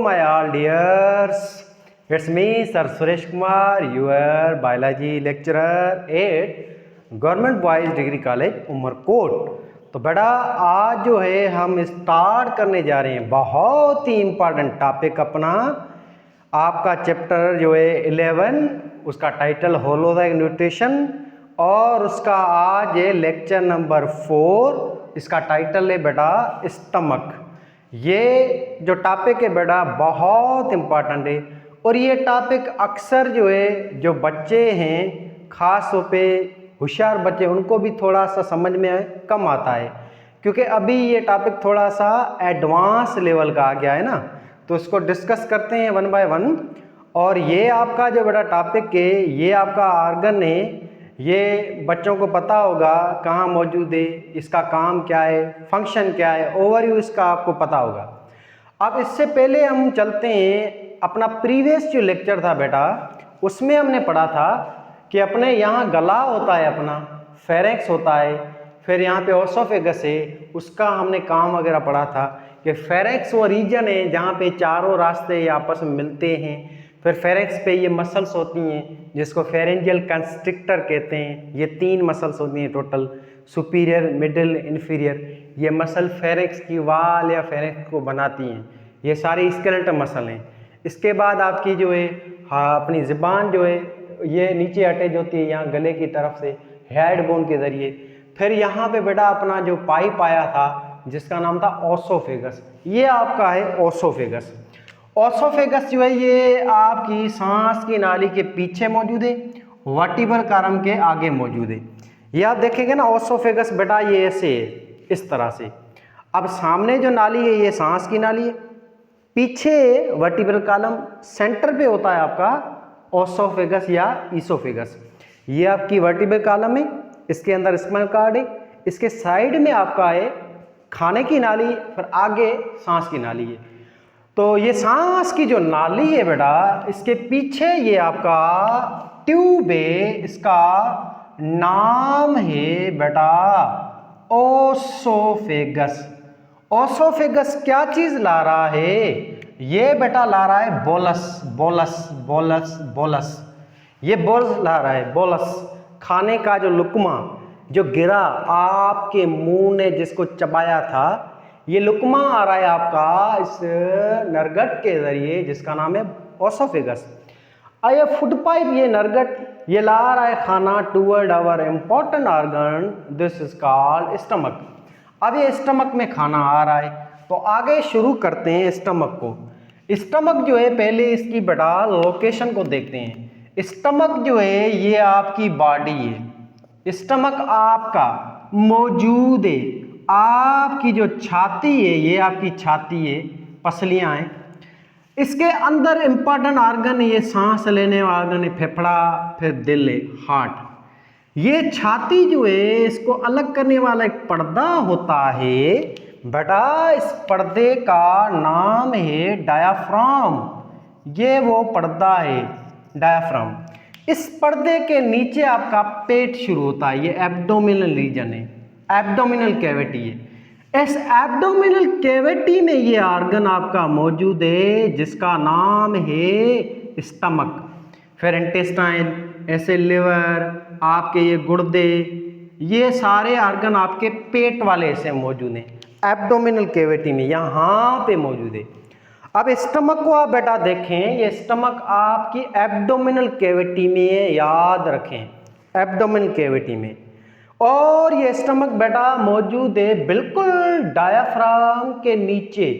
my all dears, it's me Sir Suresh Kumar, your biology lecturer at Government Boys Degree College Umarkot. तो बेटा आज जो है हम स्टार्ट करने जा रहे हैं बहुत ही इम्पॉर्टेंट टॉपिक अपना आपका चैप्टर जो है 11, उसका टाइटल होलोजाइक न्यूट्रिशन और उसका आज है लेक्चर नंबर 4, इसका टाइटल है बेटा स्टमक। ये जो टॉपिक है बेटा बहुत इम्पॉर्टेंट है और ये टॉपिक अक्सर जो है जो बच्चे हैं ख़ास तौर पे होशियार बच्चे उनको भी थोड़ा सा समझ में कम आता है, क्योंकि अभी ये टॉपिक थोड़ा सा एडवांस लेवल का आ गया है ना। तो इसको डिस्कस करते हैं वन बाय वन। और ये आपका जो बेटा टॉपिक है ये आपका आर्गन है, ये बच्चों को पता होगा कहाँ मौजूद है, इसका काम क्या है, फंक्शन क्या है, ओवरव्यू इसका आपको पता होगा। अब इससे पहले हम चलते हैं अपना प्रीवियस जो लेक्चर था बेटा, उसमें हमने पढ़ा था कि अपने यहाँ गला होता है, अपना फेरेंक्स होता है, फिर यहाँ पे ओसोफेगस है, उसका हमने काम वगैरह पढ़ा था कि फेरेंक्स वो रीजन है जहाँ पे चारों रास्ते आपस में मिलते हैं। फिर फेरेंक्स पे ये मसल्स होती हैं जिसको फेरेंजियल कंस्ट्रिक्टर कहते हैं। ये 3 मसल्स होती हैं टोटल, सुपीरियर, मिडिल, इन्फीरियर। ये मसल फेरेंक्स की वाल या फेरेंक्स को बनाती हैं, ये सारी स्केलेटल मसल हैं। इसके बाद आपकी जो है अपनी ज़ुबान जो है ये नीचे अटैच होती है यहाँ गले की तरफ से हेड बोन के ज़रिए। फिर यहाँ पे बेटा अपना जो पाइप आया था जिसका नाम था ओसोफेगस, ये आपका है ओसोफेगस। ओसोफेगस जो है ये आपकी सांस की नाली के पीछे मौजूद है, वर्टिब्रल कॉलम के आगे मौजूद है। ये आप देखेंगे ना ओसोफेगस बेटा ये ऐसे है, इस तरह से। अब सामने जो नाली है ये सांस की नाली है, पीछे वर्टिब्रल कॉलम, सेंटर पे होता है आपका ओसोफेगस या ईसोफेगस। ये आपकी वर्टिब्रल कॉलम है, इसके अंदर स्पाइनल कॉर्ड है, इसके साइड में आपका है खाने की नाली, फिर आगे सांस की नाली है। तो ये सांस की जो नाली है बेटा इसके पीछे ये आपका ट्यूब है, इसका नाम है बेटा ओसोफेगस। ओसोफेगस क्या चीज ला रहा है? ये बेटा ला रहा है बोलस, बोलस, बोलस, बोलस। ये बोलस ला रहा है, बोलस, खाने का जो लुकमा जो गिरा आपके मुंह ने जिसको चबाया था, ये लुकमा आ रहा है आपका इस नरगट के जरिए जिसका नाम है ओसोफेगस। ये फूड पाइप, ये नरगट ये ला रहा है खाना toward our important organ, this is called stomach. अब ये स्टमक में खाना आ रहा है, तो आगे शुरू करते हैं स्टमक को। स्टमक जो है पहले इसकी बेटा लोकेशन को देखते हैं। स्टमक जो है ये आपकी बॉडी है, स्टमक आपका मौजूद है, आपकी जो छाती है ये आपकी छाती है, पसलियां हैं, इसके अंदर इंपॉर्टेंट ऑर्गन है, ये सांस लेने वाला ऑर्गन है फेफड़ा, फिर दिल है, हार्ट। ये छाती जो है इसको अलग करने वाला एक पर्दा होता है बेटा, इस पर्दे का नाम है डायाफ्राम। ये वो पर्दा है डायाफ्राम। इस पर्दे के नीचे आपका पेट शुरू होता है, ये एब्डोमिनल रीजन है, एब्डोमिनल कैविटी है। इस एब्डोमिनल कैविटी में ये ऑर्गन आपका मौजूद है जिसका नाम है स्टमक। फिर इंटेस्टाइन, ऐसे लिवर, आपके ये गुर्दे, ये सारे ऑर्गन आपके पेट वाले ऐसे मौजूद हैं एब्डोमिनल कैविटी में, यहाँ पे मौजूद है। अब स्टमक को आप बेटा देखें, ये स्टमक आपकी एब्डोमिनल कैविटी में है, याद रखें एब्डोमिनल कैविटी में। और ये स्टमक बेटा मौजूद है बिल्कुल डायाफ्राम के नीचे।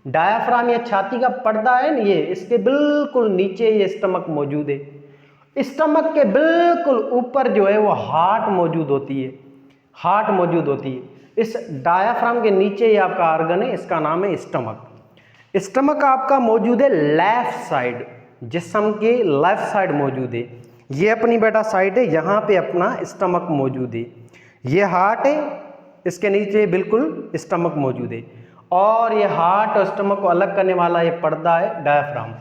डायाफ्राम ये छाती का पर्दा है ना, ये इसके बिल्कुल नीचे ये स्टमक मौजूद है। स्टमक के बिल्कुल ऊपर जो है वो हार्ट मौजूद होती है, हार्ट मौजूद होती है। इस डायाफ्राम के नीचे ये आपका ऑर्गन है, इसका नाम है स्टमक। स्टमक आपका मौजूद है लेफ्ट साइड, जिस्म के लेफ्ट साइड मौजूद है। ये अपनी बेटा साइड है, यहाँ पे अपना स्टमक मौजूद है। ये हार्ट है, इसके नीचे बिल्कुल स्टमक मौजूद है। और ये हार्ट और स्टमक को अलग करने वाला ये पर्दा है डायाफ्राम।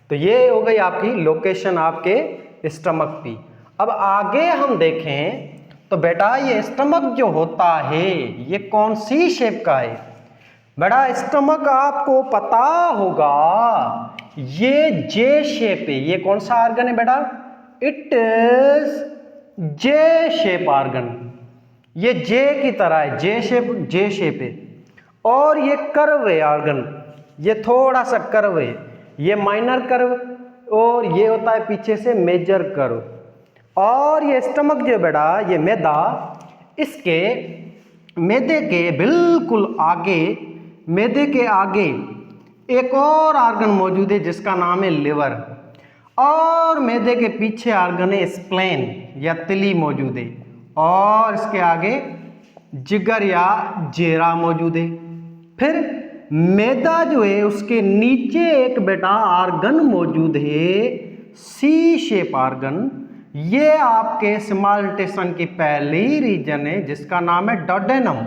तो ये हो गई आपकी लोकेशन आपके स्टमक की। अब आगे हम देखें तो बेटा ये स्टमक जो होता है ये कौन सी शेप का है? बेटा स्टमक आपको पता होगा ये जे शेप है। ये कौन सा आर्गन है बेटा? It is J shape organ. ये जे की तरह है, जे शेप है। और ये कर्व है आर्गन, ये थोड़ा सा कर्व है, ये माइनर कर्व और ये होता है पीछे से मेजर कर्व। और ये स्टमक जो बेटा, ये मैदा, इसके मैदे के बिल्कुल आगे, मैदे के आगे एक और आर्गन मौजूद है जिसका नाम है लिवर। और मैदे के पीछे आर्गन है स्प्लेन या तिली मौजूद है। और इसके आगे जिगर या जेरा मौजूद है। फिर मैदा जो है उसके नीचे एक बेटा आर्गन मौजूद है, सी शेप आर्गन। ये आपके स्मॉल्टेशन की पहली रीजन है जिसका नाम है डोडेनम,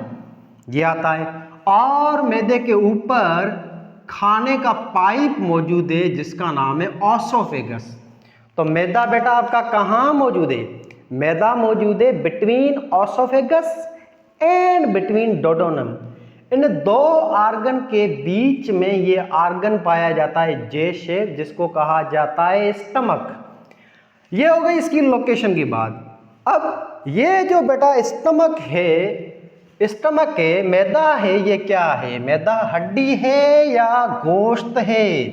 ये आता है। और मैदे के ऊपर खाने का पाइप मौजूद है जिसका नाम है ऑसोफेगस। तो मैदा बेटा आपका कहाँ मौजूद है? मैदा मौजूद है between oesophagus and between duodenum. इन दो आर्गन के बीच में ये आर्गन पाया जाता है जे शेप, जिसको कहा जाता है स्टमक। ये हो गई इसकी लोकेशन की बात। अब ये जो बेटा स्टमक है, स्टमक है, मैदा है, ये क्या है? मैदा हड्डी है या गोश्त है?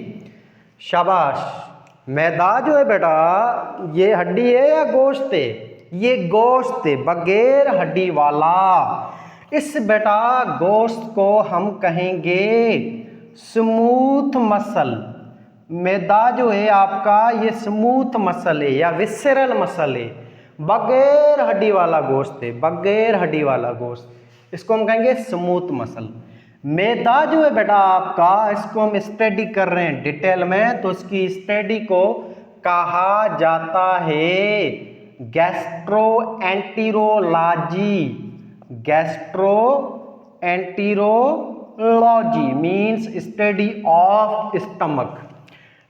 शाबाश। मैदा जो है बेटा ये हड्डी है या गोश्त है? ये गोश्त है, बगैर हड्डी वाला। इस बेटा गोश्त को हम कहेंगे स्मूथ मसल। मैदा जो है आपका ये स्मूथ मसल है या विसरल मसल है, बगैर हड्डी वाला गोश्त है, बगैर हड्डी वाला गोश्त, इसको हम कहेंगे स्मूथ मसल। मैदा जो है बेटा आपका, इसको हम स्टडी कर रहे हैं डिटेल में, तो इसकी स्टडी को कहा जाता है gastroenterology. Gastroenterology means study of stomach.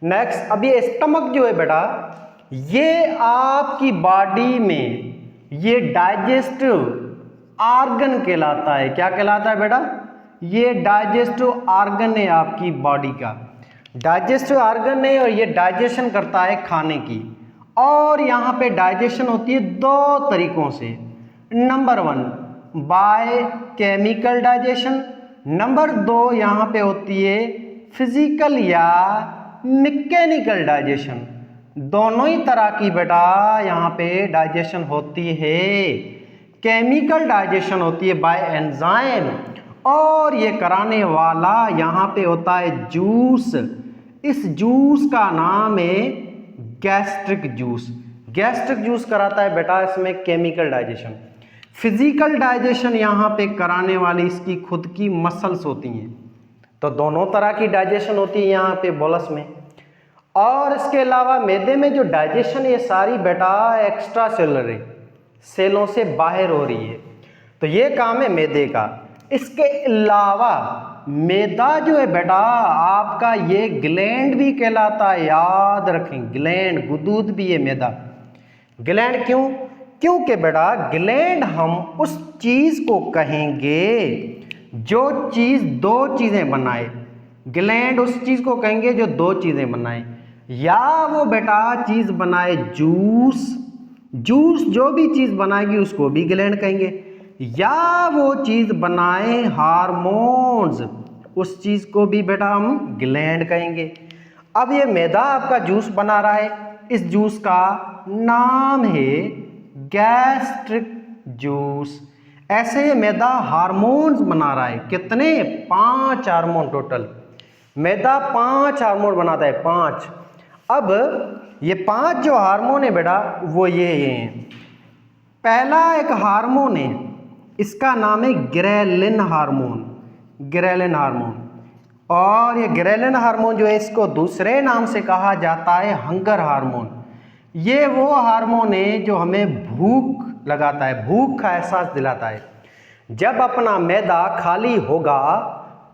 Next, अब ये स्टमक जो है बेटा, ये आपकी बॉडी में ये डाइजेस्टिव आर्गन कहलाता है। क्या कहलाता है बेटा? ये डाइजेस्टिव आर्गन है आपकी बॉडी का, डाइजेस्टिव आर्गन है और ये डाइजेशन करता है खाने की। और यहाँ पे डाइजेशन होती है दो तरीकों से। Number 1 bye chemical digestion, number 2 यहाँ पे होती है फिजिकल या मैकेनिकल डाइजेशन। दोनों ही तरह की बेटा यहाँ पे डाइजेशन होती है। केमिकल डाइजेशन होती है बाय एंजाइम, और ये कराने वाला यहाँ पे होता है जूस। इस जूस का नाम है गैस्ट्रिक जूस। गैस्ट्रिक जूस कराता है बेटा इसमें केमिकल डाइजेशन। फिजिकल डाइजेशन यहाँ पे कराने वाली इसकी खुद की मसल्स होती हैं। तो दोनों तरह की डाइजेशन होती है यहाँ पे बोलस में। और इसके अलावा मैदे में जो डाइजेशन ये सारी बेटा एक्स्ट्रा सेलुलर है, सेलों से बाहर हो रही है। तो ये काम है मैदे का। इसके अलावा मैदा जो है बेटा आपका ये ग्लैंड भी कहलाता है, याद रखें, ग्लैंड, गुदूद भी है मैदा। ग्लैंड क्यों? क्योंकि बेटा ग्लैंड हम उस चीज को कहेंगे जो चीज दो चीजें बनाए। ग्लैंड उस चीज को कहेंगे जो दो चीजें बनाए, या वो बेटा चीज बनाए जूस, जूस जो भी चीज बनाएगी उसको भी ग्लैंड कहेंगे, या वो चीज बनाए हार्मोन्स, उस चीज को भी बेटा हम ग्लैंड कहेंगे। अब ये मैदा आपका जूस बना रहा है, इस जूस का नाम है गैस्ट्रिक जूस। ऐसे ये मैदा हार्मोन्स बना रहा है। कितने? 5 हार्मोन टोटल। मैदा 5 हार्मोन बनाता है, 5। अब ये 5 जो हार्मोन है बेटा वो ये हैं। पहला एक हार्मोन है, इसका नाम है ग्रेलिन हार्मोन, ग्रेलिन हार्मोन। और ये ग्रेलिन हार्मोन जो है इसको दूसरे नाम से कहा जाता है हंगर हार्मोन। ये वो हार्मोन है जो हमें भूख लगाता है, भूख का एहसास दिलाता है। जब अपना मैदा खाली होगा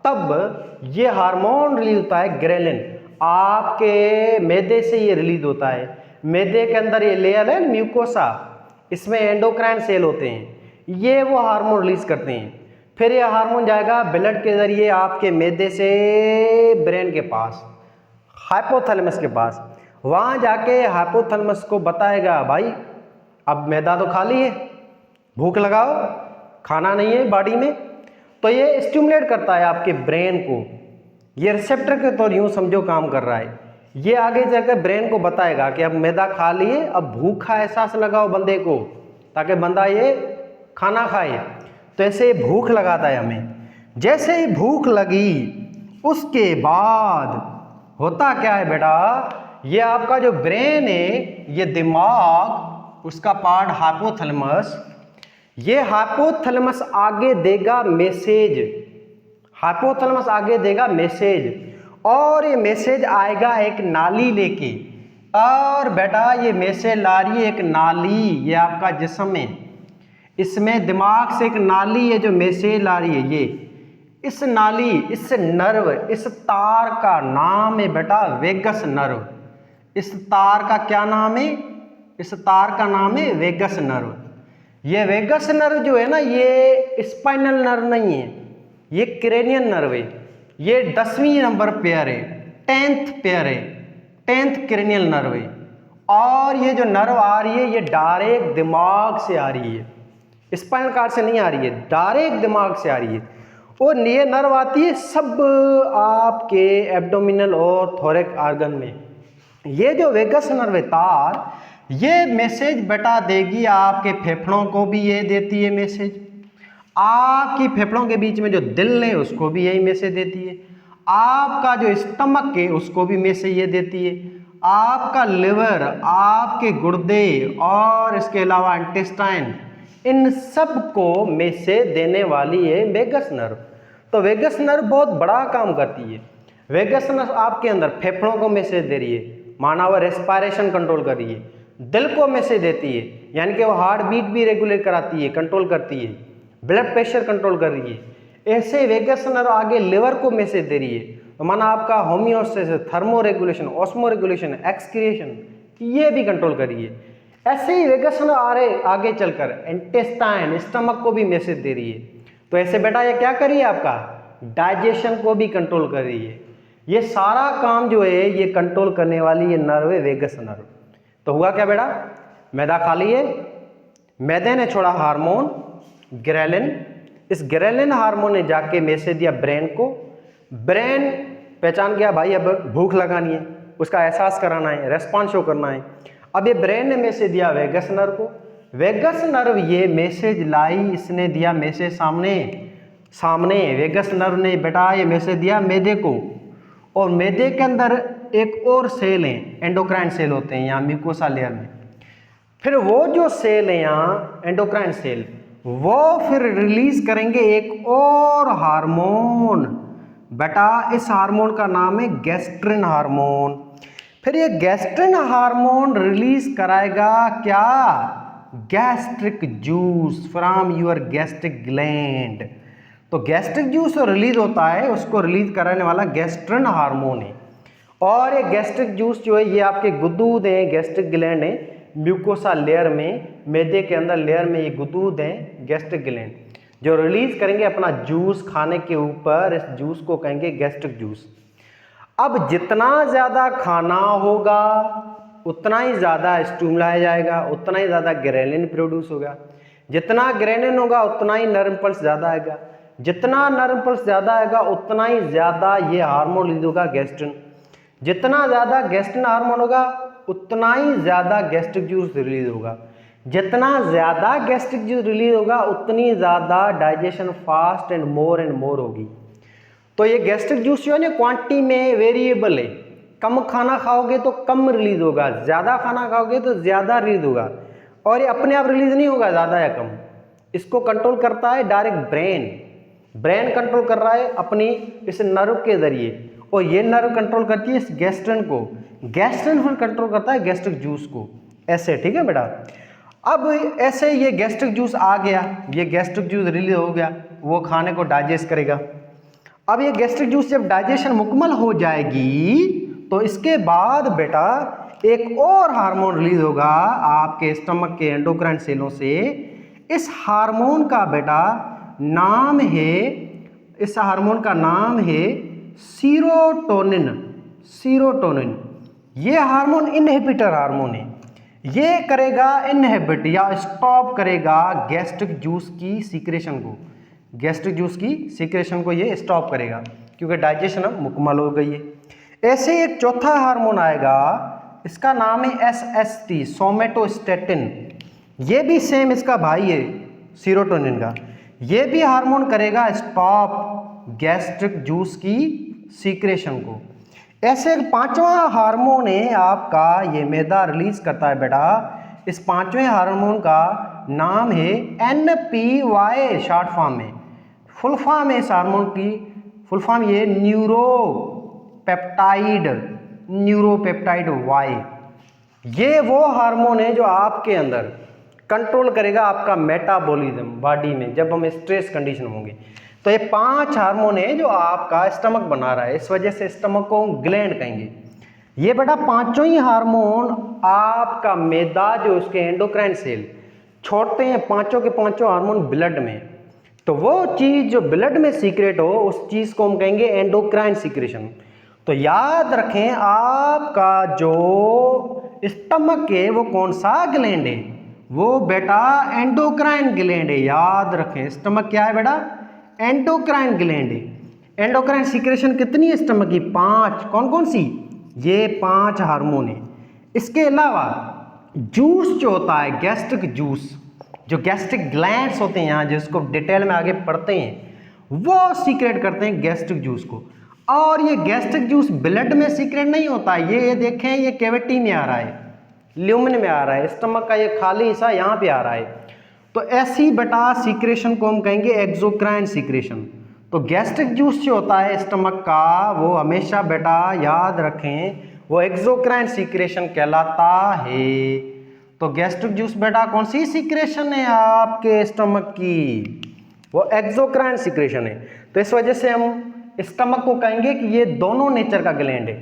तब ये हार्मोन रिलीज होता है ग्रेलिन, आपके मैदे से ये रिलीज होता है। मैदे के अंदर ये लेयर है म्यूकोसा, इसमें एंडोक्राइन सेल होते हैं, ये वो हार्मोन रिलीज करते हैं। फिर ये हार्मोन जाएगा ब्लड के ज़रिए आपके मैदे से ब्रेन के पास, हाइपोथैलेमस के पास। वहाँ जाके हाइपोथैलेमस को बताएगा भाई अब मैदा तो खा लिए, भूख लगाओ, खाना नहीं है बॉडी में। तो ये स्टिमुलेट करता है आपके ब्रेन को, ये रिसेप्टर के तौर यूँ समझो काम कर रहा है। ये आगे जाकर ब्रेन को बताएगा कि अब मैदा खा लिए, अब भूख का एहसास लगाओ बंदे को, ताकि बंदा ये खाना खाए। तो ऐसे भूख लगाता है हमें। जैसे ही भूख लगी उसके बाद होता क्या है बेटा, ये आपका जो ब्रेन है, ये दिमाग, उसका पार्ट हाइपोथैलेमस, ये हाइपोथैलेमस आगे देगा मैसेज, हाइपोथैलेमस आगे देगा मैसेज, और ये मैसेज आएगा एक नाली लेके। और बेटा ये मैसेज ला रही है एक नाली, ये आपका जिस्म है, इसमें दिमाग से एक नाली है जो मैसेज ला रही है। ये इस नाली, इस नर्व, इस तार का नाम है बेटा वेगस नर्व। इस तार का क्या नाम है? इस तार का नाम है वेगस नर्व। ये वेगस नर्व जो है ना, ये स्पाइनल नर्व नहीं है, ये क्रेनियन नर्व है। ये 10वीं नंबर पेयर है, 10th पेयर है, 10th क्रेनियल नर्व है। और ये जो नर्व आ रही है ये डायरेक्ट दिमाग से आ रही है, स्पाइनल कार्ड से नहीं आ रही है, डायरेक्ट दिमाग से आ रही है। और ये नर्व आती है सब आपके एब्डोमिनल और थोरैक आर्गन में। ये जो वेगस नर्व है तार, ये मैसेज बेटा देगी आपके फेफड़ों को भी, ये देती है मैसेज, आपकी फेफड़ों के बीच में जो दिल है उसको भी यही मैसेज देती है, आपका जो स्टमक है उसको भी मैसेज ये देती है, आपका लिवर, आपके गुर्दे और इसके अलावा इंटेस्टाइन, इन सब को मैसेज देने वाली है वेगस नर्व। तो वेगस नर्व बहुत बड़ा काम करती है। वेगस नर्व आपके अंदर फेफड़ों को मैसेज दे रही है, माना वो रेस्पिरेशन कंट्रोल कर रही है, दिल को मैसेज देती है, यानी कि वो हार्ट बीट भी रेगुलेट कराती है, कंट्रोल करती है, ब्लड प्रेशर कंट्रोल कर रही है। ऐसे वेगस नर्व आगे लिवर को मैसेज दे रही है, तो माना आपका homeostasis, thermo regulation, osmo regulation, excretion, ये भी कंट्रोल कर रही है। ऐसे ही वेगस नर्व आगे चलकर इंटेस्टाइन, स्टमक को भी मैसेज दे रही है। तो ऐसे बेटा ये क्या कर रही है, आपका डाइजेशन को भी कंट्रोल कर रही है। ये सारा काम जो है ये कंट्रोल करने वाली ये नर्व है वेगस नर्व। तो हुआ क्या बेटा, मैदा खा लिए, मैदे ने छोड़ा हार्मोन ग्रेलिन, इस ग्रेलिन हार्मोन ने जाके मैसेज दिया ब्रेन को, ब्रेन पहचान गया भाई अब भूख लगानी है, उसका एहसास कराना है, रेस्पॉन्स शो करना है। अब ये ब्रेन ने मैसेज दिया वेगस नर्व को, वेगस नर्व ये मैसेज लाई, इसने दिया मैसेज सामने वेगस नर्व ने बेटा ये मैसेज दिया मैदे को, और मैदे के अंदर एक और सेल है, एंडोक्राइन सेल होते हैं यहाँ म्यूकोसा लेयर में। फिर वो जो सेल है यहाँ एंडोक्राइन सेल, वो फिर रिलीज करेंगे एक और हार्मोन, बेटा इस हार्मोन का नाम है गैस्ट्रिन हार्मोन। फिर ये गैस्ट्रिन हार्मोन रिलीज कराएगा क्या, gastric juice from your gastric gland. तो गैस्ट्रिक जूस जो रिलीज होता है उसको रिलीज कराने वाला गैस्ट्रिन हार्मोन है। और ये गैस्ट्रिक जूस जो है ये आपके गुदूद हैं, गैस्ट्रिक ग्लैंड है म्यूकोसा लेयर में, मैदे के अंदर लेयर में ये गुदूद हैं गैस्ट्रिक ग्लैंड, जो रिलीज करेंगे अपना जूस खाने के ऊपर, इस जूस को कहेंगे गैस्ट्रिक जूस। अब जितना ज़्यादा खाना होगा उतना ही ज़्यादा स्टिमुलाई जाएगा, उतना ही ज़्यादा ग्रेलिन प्रोड्यूस होगा, जितना ग्रेलिन होगा उतना ही नर्व पल्स ज़्यादा आएगा, जितना नर्व पल्स ज़्यादा आएगा उतना ही ज़्यादा ये हार्मोन रिलीज होगा गैस्ट्रिन, जितना ज़्यादा गैस्ट्रिन हार्मोन होगा उतना ही ज़्यादा गैस्ट्रिक जूस रिलीज होगा, जितना ज़्यादा गैस्ट्रिक जूस रिलीज होगा उतनी ज़्यादा डाइजेशन फास्ट एंड मोर होगी। तो ये गैस्ट्रिक जूस जो है ना क्वांटिटी में वेरिएबल है, कम खाना खाओगे तो कम रिलीज होगा, ज़्यादा खाना खाओगे तो ज़्यादा रिलीज होगा, और ये अपने आप रिलीज नहीं होगा ज़्यादा या कम, इसको कंट्रोल करता है डायरेक्ट ब्रेन कंट्रोल कर रहा है अपनी इस नर्व के जरिए, और ये नर्व कंट्रोल करती है इस गैस्ट्रिन को, गैस्ट्रिन फिर कंट्रोल करता है गैस्ट्रिक जूस को, ऐसे। ठीक है बेटा, अब ऐसे ये गैस्ट्रिक जूस आ गया, ये गैस्ट्रिक जूस रिलीज हो गया, वो खाने को डाइजेस्ट करेगा। अब ये गैस्ट्रिक जूस जब डाइजेशन मुकम्मल हो जाएगी तो इसके बाद बेटा एक और हार्मोन रिलीज होगा आपके स्टमक के एंडोक्राइन सेलों से। इस हार्मोन का बेटा नाम है, इस हार्मोन का नाम है सीरोटोनिन। सीरोटोनिन ये हार्मोन इनहिबिटर हार्मोन है। ये करेगा इनहिबिट या स्टॉप करेगा गैस्ट्रिक जूस की सीक्रेशन को। गैस्ट्रिक जूस की सीक्रेशन को ये स्टॉप करेगा क्योंकि डाइजेशन अब मुकम्मल हो गई है। ऐसे एक चौथा हार्मोन आएगा, इसका नाम है SST, सोमेटोस्टेटिन। ये भी सेम इसका भाई है सीरोटोनिन का। ये भी हार्मोन करेगा स्टॉप गैस्ट्रिक जूस की सीक्रेशन को। ऐसे पांचवा हार्मोन है आपका, ये मैदा रिलीज करता है बेटा। इस पांचवें हार्मोन का नाम है NPY शॉर्ट फॉर्म में। फुल फॉर्म है इस हार्मोन की, फुल फॉर्म ये न्यूरोपेप्टाइड वाई। ये वो हार्मोन है जो आपके अंदर कंट्रोल करेगा आपका मेटाबॉलिज्म बॉडी में जब हम स्ट्रेस कंडीशन होंगे। तो ये 5 हार्मोन है जो आपका स्टमक बना रहा है, इस वजह से स्टमक को ग्लैंड कहेंगे। ये बेटा पांचों ही हार्मोन आपका मैदा जो उसके एंडोक्राइन सेल छोड़ते हैं, पांचों के पांचों हार्मोन ब्लड में। तो वो चीज जो ब्लड में सीक्रेट हो उस चीज को हम कहेंगे एंडोक्राइन सीक्रेशन। तो याद रखें आपका जो स्टमक है वो कौन सा ग्लैंड है, वो बेटा एंडोक्राइन ग्लैंड है। याद रखें स्टमक क्या है बेटा, एंडोक्राइन ग्लैंड है। एंडोक्राइन सीक्रेशन कितनी है स्टमक की, 5। कौन कौन सी, ये 5 हार्मोन है। इसके अलावा जूस जो होता है गैस्ट्रिक जूस, जो गैस्ट्रिक ग्लैंड्स होते हैं यहाँ जिसको डिटेल में आगे पढ़ते हैं, वो सीक्रेट करते हैं गैस्ट्रिक जूस को। और ये गैस्ट्रिक जूस ब्लड में सीक्रेट नहीं होता, ये देखें ये कैविटी में आ रहा है, ल्यूमेन में आ रहा है, स्टमक का ये खाली हिस्सा यहाँ पे आ रहा है। तो ऐसी बेटा सीक्रेशन को हम कहेंगे एक्सोक्राइन सीक्रेशन। तो गैस्ट्रिक जूस जो होता है स्टमक का वो हमेशा बेटा याद रखें वो एक्सोक्राइन सीक्रेशन कहलाता है। तो गैस्ट्रिक जूस बेटा कौन सी सीक्रेशन है आपके स्टमक की, वो एक्सोक्राइन सीक्रेशन है। तो इस वजह से हम स्टमक को कहेंगे कि ये दोनों नेचर का ग्लैंड है,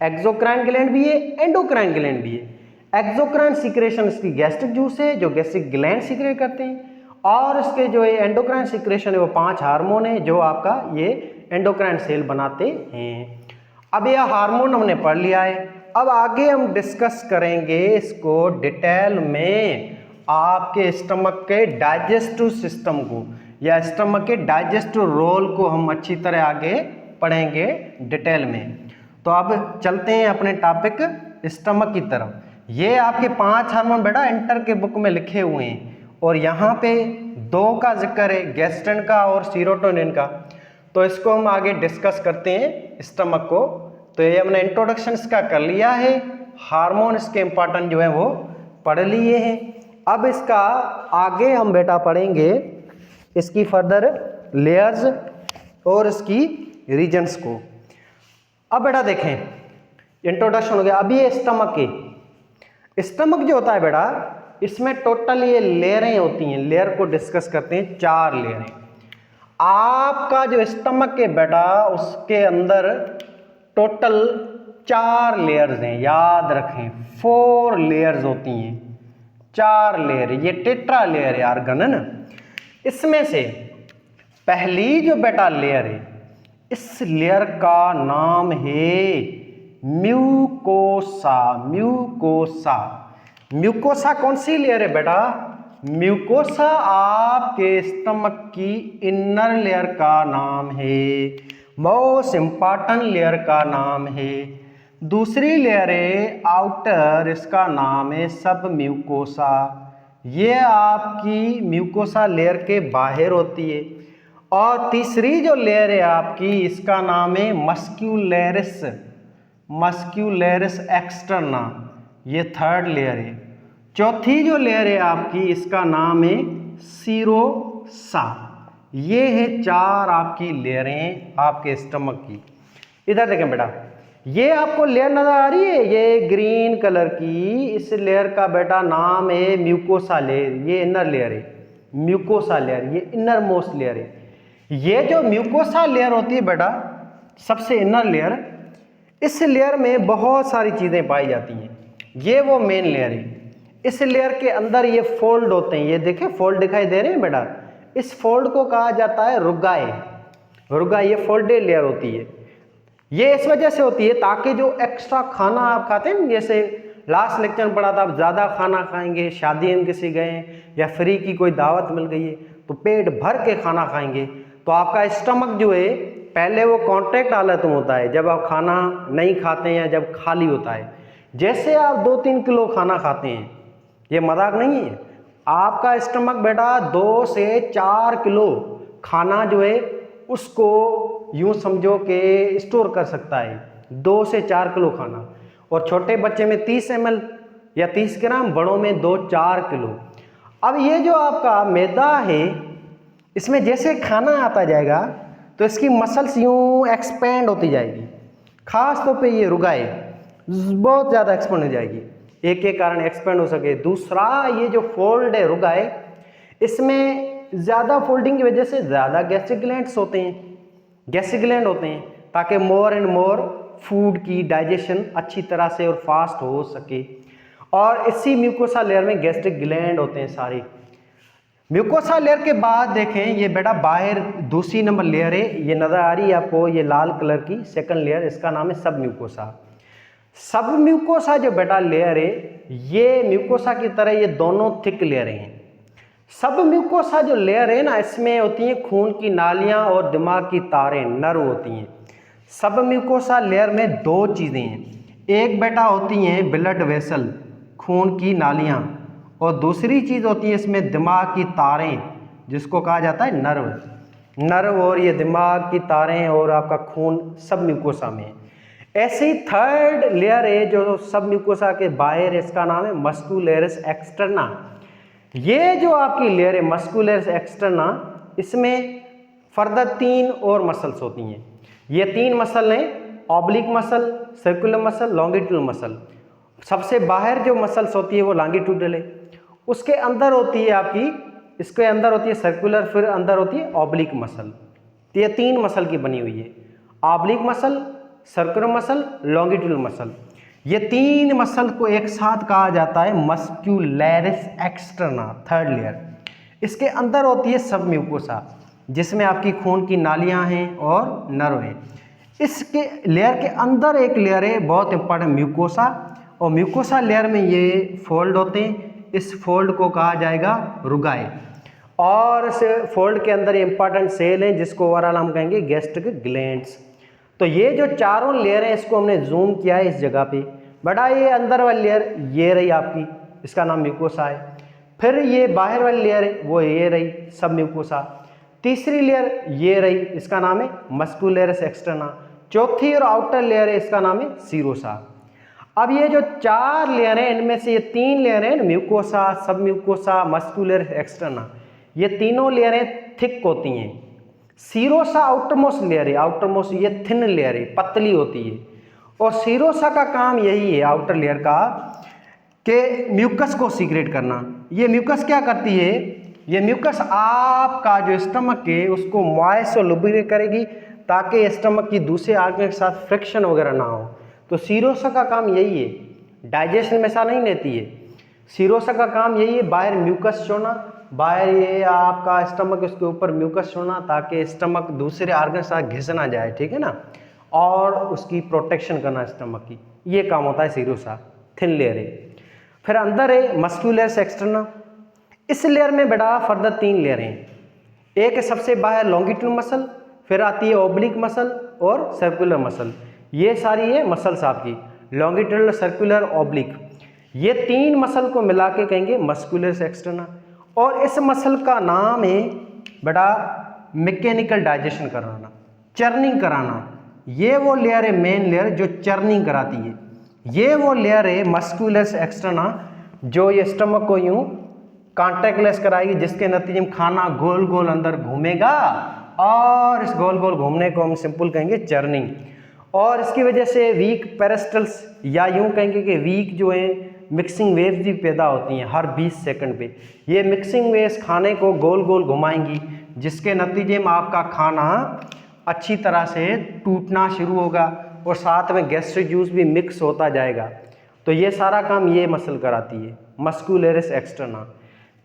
एक्सोक्राइन ग्लैंड भी है, एंडोक्राइन ग्लैंड भी है। एक्सोक्राइन सीक्रेशन इसकी गैस्ट्रिक जूस है जो गैस्ट्रिक ग्लैंड सीक्रेट करते हैं, और इसके जो एंडोक्राइन सीक्रेशन है वो 5 हार्मोन है जो आपका ये एंडोक्राइन सेल बनाते हैं। अब यह हार्मोन हमने पढ़ लिया है, अब आगे हम डिस्कस करेंगे इसको डिटेल में आपके स्टमक के डाइजेस्टिव सिस्टम को, या स्टमक के डाइजेस्टिव रोल को हम अच्छी तरह आगे पढ़ेंगे डिटेल में। तो अब चलते हैं अपने टॉपिक स्टमक की तरफ। ये आपके 5 हार्मोन बेटा एंटर के बुक में लिखे हुए हैं, और यहाँ पे 2 का जिक्र है, गैस्ट्रिन का और सीरोटोनिन का। तो इसको हम आगे डिस्कस करते हैं स्टमक को। तो ये हमने इंट्रोडक्शन इसका कर लिया है, हार्मोन इसके इंपॉर्टेंट जो है वो पढ़ लिए हैं। अब इसका आगे हम बेटा पढ़ेंगे इसकी फर्दर लेयर्स और इसकी रीजन्स को। अब बेटा देखें इंट्रोडक्शन हो गया। अभी ये स्टमक है, स्टमक जो होता है बेटा इसमें टोटल ये लेयरें होती हैं, लेयर को डिस्कस करते हैं, 4 लेयरें। आपका जो स्टमक है बेटा उसके अंदर टोटल 4 लेयर्स हैं, याद रखें 4 लेयर्स होती हैं, 4 लेयर। ये टेट्रा लेयर है आर्गन है ना। इसमें से पहली जो बेटा लेयर है इस लेयर का नाम है म्यूकोसा। म्यूकोसा, म्यूकोसा कौन सी लेयर है बेटा, म्यूकोसा आपके स्टमक की इनर लेयर का नाम है, मोस्ट इंपॉर्टेंट लेयर का नाम है। दूसरी लेयर है आउटर, इसका नाम है सब म्यूकोसा। ये आपकी म्यूकोसा लेयर के बाहर होती है। और तीसरी जो लेयर है आपकी इसका नाम है मस्क्यूलेरिस, मस्क्यूलेरिस एक्सटर्ना, ये 3rd लेयर है। चौथी जो लेयर है आपकी इसका नाम है सीरोसा। ये है 4 आपकी लेयरें आपके स्टमक की। इधर देखें बेटा, ये आपको लेयर नजर आ रही है, ये ग्रीन कलर की, इस लेयर का बेटा नाम है म्यूकोसा लेयर। ये इनर लेयर है, म्यूकोसा लेयर, ये इनर मोस्ट लेयर है। ये जो म्यूकोसा लेयर होती है बेटा सबसे इनर लेयर, इस लेयर में बहुत सारी चीजें पाई जाती हैं। ये वो मेन लेयर है। इस लेयर के अंदर ये फोल्ड होते हैं, ये देखें फोल्ड दिखाई दे रहे हैं बेटा, इस फोल्ड को कहा जाता है रुगाई। रुगाई ये फोल्डेड लेयर होती है। ये इस वजह से होती है ताकि जो एक्स्ट्रा खाना आप खाते हैं, जैसे लास्ट लेक्चर में पढ़ा था, आप ज़्यादा खाना खाएंगे, शादी में किसी गए या फ्री की कोई दावत मिल गई है तो पेट भर के खाना खाएंगे, तो आपका स्टमक जो है पहले वो कॉन्ट्रैक्ट हालत में होता है जब आप खाना नहीं खाते हैं या जब खाली होता है। जैसे आप 2-3 किलो खाना खाते हैं, ये मजाक नहीं है, आपका स्टमक बेटा 2 से 4 किलो खाना जो है उसको यूँ समझो कि स्टोर कर सकता है, 2 से 4 किलो खाना। और छोटे बच्चे में 30 ml या 30 ग्राम, बड़ों में 2-4 किलो। अब ये जो आपका मैदा है, इसमें जैसे खाना आता जाएगा तो इसकी मसल्स यूँ एक्सपेंड होती जाएगी, खास तौर पे ये रुगाई बहुत ज़्यादा एक्सपेंड हो जाएगी, एक के कारण एक्सपेंड हो सके। दूसरा, ये जो फोल्ड है रुगाई, इसमें ज़्यादा फोल्डिंग की वजह से ज़्यादा गैस्ट्रिक ग्लैंड्स होते हैं, गैस्ट्रिक ग्लैंड होते हैं, ताकि मोर एंड मोर फूड की डाइजेशन अच्छी तरह से और फास्ट हो सके। और इसी म्यूकोसा लेयर में गैस्ट्रिक ग्लैंड होते हैं सारे। म्यूकोसा लेयर के बाद देखें, ये बेटा बाहर दूसरी नंबर लेयर है, ये नज़र आ रही है आपको, ये लाल कलर की सेकंड लेयर, इसका नाम है सब म्यूकोसा। सब म्यूकोसा जो बेटा लेयर है, ये म्यूकोसा की तरह ये दोनों थिक लेयर हैं। सब म्यूकोसा जो लेयर है ना, इसमें होती हैं खून की नालियां और दिमाग की तारें, नर्व होती हैं। सब म्यूकोसा लेयर में 2 चीज़ें हैं, एक बेटा होती हैं ब्लड वेसल, खून की नालियां, और दूसरी चीज़ होती है इसमें दिमाग की तारें, जिसको कहा जाता है नर्व। नर्व और ये दिमाग की तारें और आपका खून सब म्यूकोसा में। ऐसी थर्ड लेयर है जो सब म्यूकोसा के बाहर है, इसका नाम है मस्कुलरिस एक्सटर्ना। ये जो आपकी लेयर है मस्कुलरिस एक्सटर्ना, इसमें फर्दर 3 और मसल्स होती हैं। ये 3 मसल हैं, oblique muscle, circular muscle, longitudinal muscle. सबसे बाहर जो मसल्स होती है वो लॉन्गिट्यूडल है, उसके अंदर होती है आपकी, इसके अंदर होती है सर्कुलर, फिर अंदर होती है ऑब्लिक मसल। तो ये 3 मसल की बनी हुई है, oblique muscle, circular muscle, longitudinal muscle. ये 3 मसल को एक साथ कहा जाता है मस्कुलरिस एक्सटर्ना, थर्ड लेयर। इसके अंदर होती है सब म्यूकोसा, जिसमें आपकी खून की नालियां हैं और नर्व हैं। इसके लेयर के अंदर एक लेयर है बहुत इंपॉर्टेंट, म्यूकोसा, और म्यूकोसा लेयर में ये फोल्ड होते हैं, इस फोल्ड को कहा जाएगा रुगाई। और इस फोल्ड के अंदर इंपॉर्टेंट सेल हैं जिसको ओवरऑल हम कहेंगे गैस्ट्रिक ग्लैंड्स। तो ये जो चारों लेयर हैं इसको हमने जूम किया है इस जगह पे। बड़ा ये अंदर वाली लेयर ये रही आपकी, इसका नाम म्यूकोसा है। फिर ये बाहर वाली लेयर है वो ये रही सब म्यूकोसा। तीसरी लेयर ये रही, इसका नाम है मस्कुलरिस एक्सटर्ना। चौथी और आउटर लेयर है, इसका नाम है सीरोसा। अब ये जो 4 लेयर हैं, इनमें से ये 3 लेयर हैं, म्यूकोसा, सब म्यूकोसा, मस्कुलरिस एक्सटर्ना, ये तीनों लेयरें थिक होती हैं। सीरोसा आउटरमोस्ट लेयर है, आउटरमोस्ट ये थिन लेयर है, पतली होती है। और सीरोसा का काम यही है आउटर लेयर का कि म्यूकस को सीक्रेट करना। ये म्यूकस क्या करती है, ये म्यूकस आपका जो स्टमक है उसको मॉइस्ट और लुब्रिकेट करेगी ताकि स्टमक की दूसरे आर्गन के साथ फ्रिक्शन वगैरह ना हो। तो सीरोसा का काम यही है, डाइजेशन में ऐसा नहीं लेती है। सीरोसा का काम यही है बाहर म्यूकस छोड़ना, बाहर ये आपका स्टमक उसके ऊपर म्यूकस छोड़ना ताकि स्टमक दूसरे आर्गन के साथ घिस ना जाए, ठीक है ना, और उसकी प्रोटेक्शन करना स्टमक की, ये काम होता है सीरोसा, थिन लेयर है। फिर अंदर है मस्कुलरिस एक्सटर्ना। इस लेयर में बेटा फर्दर 3 लेयर हैं, एक है सबसे बाहर लॉन्गिट्यूडल मसल, फिर आती है ओब्लिक मसल और सर्कुलर मसल। ये सारी है मसल्स आपकी, लॉन्गिट्यूडल, सर्कुलर, ओब्लिक। ये 3 मसल को मिला के कहेंगे मस्कुलरिस एक्सटर्ना। और इस मसल का नाम है बेटा मैकेनिकल डाइजेशन कराना, चर्निंग कराना। ये वो लेयर है मेन लेयर जो चर्निंग कराती है। ये वो लेयर है मस्कुलरिस एक्सटर्ना जो ये स्टमक को यूं कॉन्टैक्टलेस कराएगी, जिसके नतीजे में खाना गोल गोल अंदर घूमेगा और इस गोल गोल घूमने को हम सिंपल कहेंगे चर्निंग। और इसकी वजह से वीक पेरिस्टल्स या यूं कहेंगे कि वीक जो है मिक्सिंग वेव्स भी पैदा होती हैं हर 20 सेकंड पे। ये मिक्सिंग वेव्स खाने को गोल गोल घुमाएंगी, जिसके नतीजे में आपका खाना अच्छी तरह से टूटना शुरू होगा और साथ में गैस्ट्रिक जूस भी मिक्स होता जाएगा। तो ये सारा काम ये मसल कराती है, मस्कुलरिस एक्सटर्ना।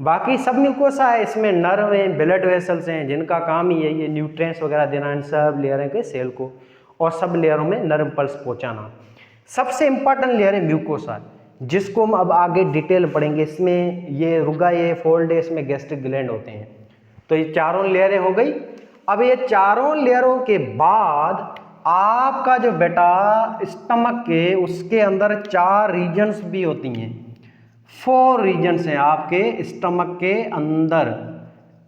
बाकी सब म्यूकोसा है, इसमें नर्व हैं, ब्लड वेसल्स हैं, जिनका काम ही है ये न्यूट्रिएंट्स वगैरह देना इन सब लेयरों के सेल को, और सब लेयरों में नर्व पल्स पहुंचाना। सबसे इंपॉर्टेंट लेयर है म्यूकोसा, जिसको हम अब आगे डिटेल पढ़ेंगे। इसमें ये रुगा, ये फोल्ड है, इसमें गैस्ट्रिक ग्लैंड होते हैं। तो ये चारों लेयरें हो गई। अब ये चारों लेयरों के बाद आपका जो बेटा स्टमक के उसके अंदर 4 रीजन्स भी होती हैं, 4 रीजन्स हैं आपके स्टमक के अंदर।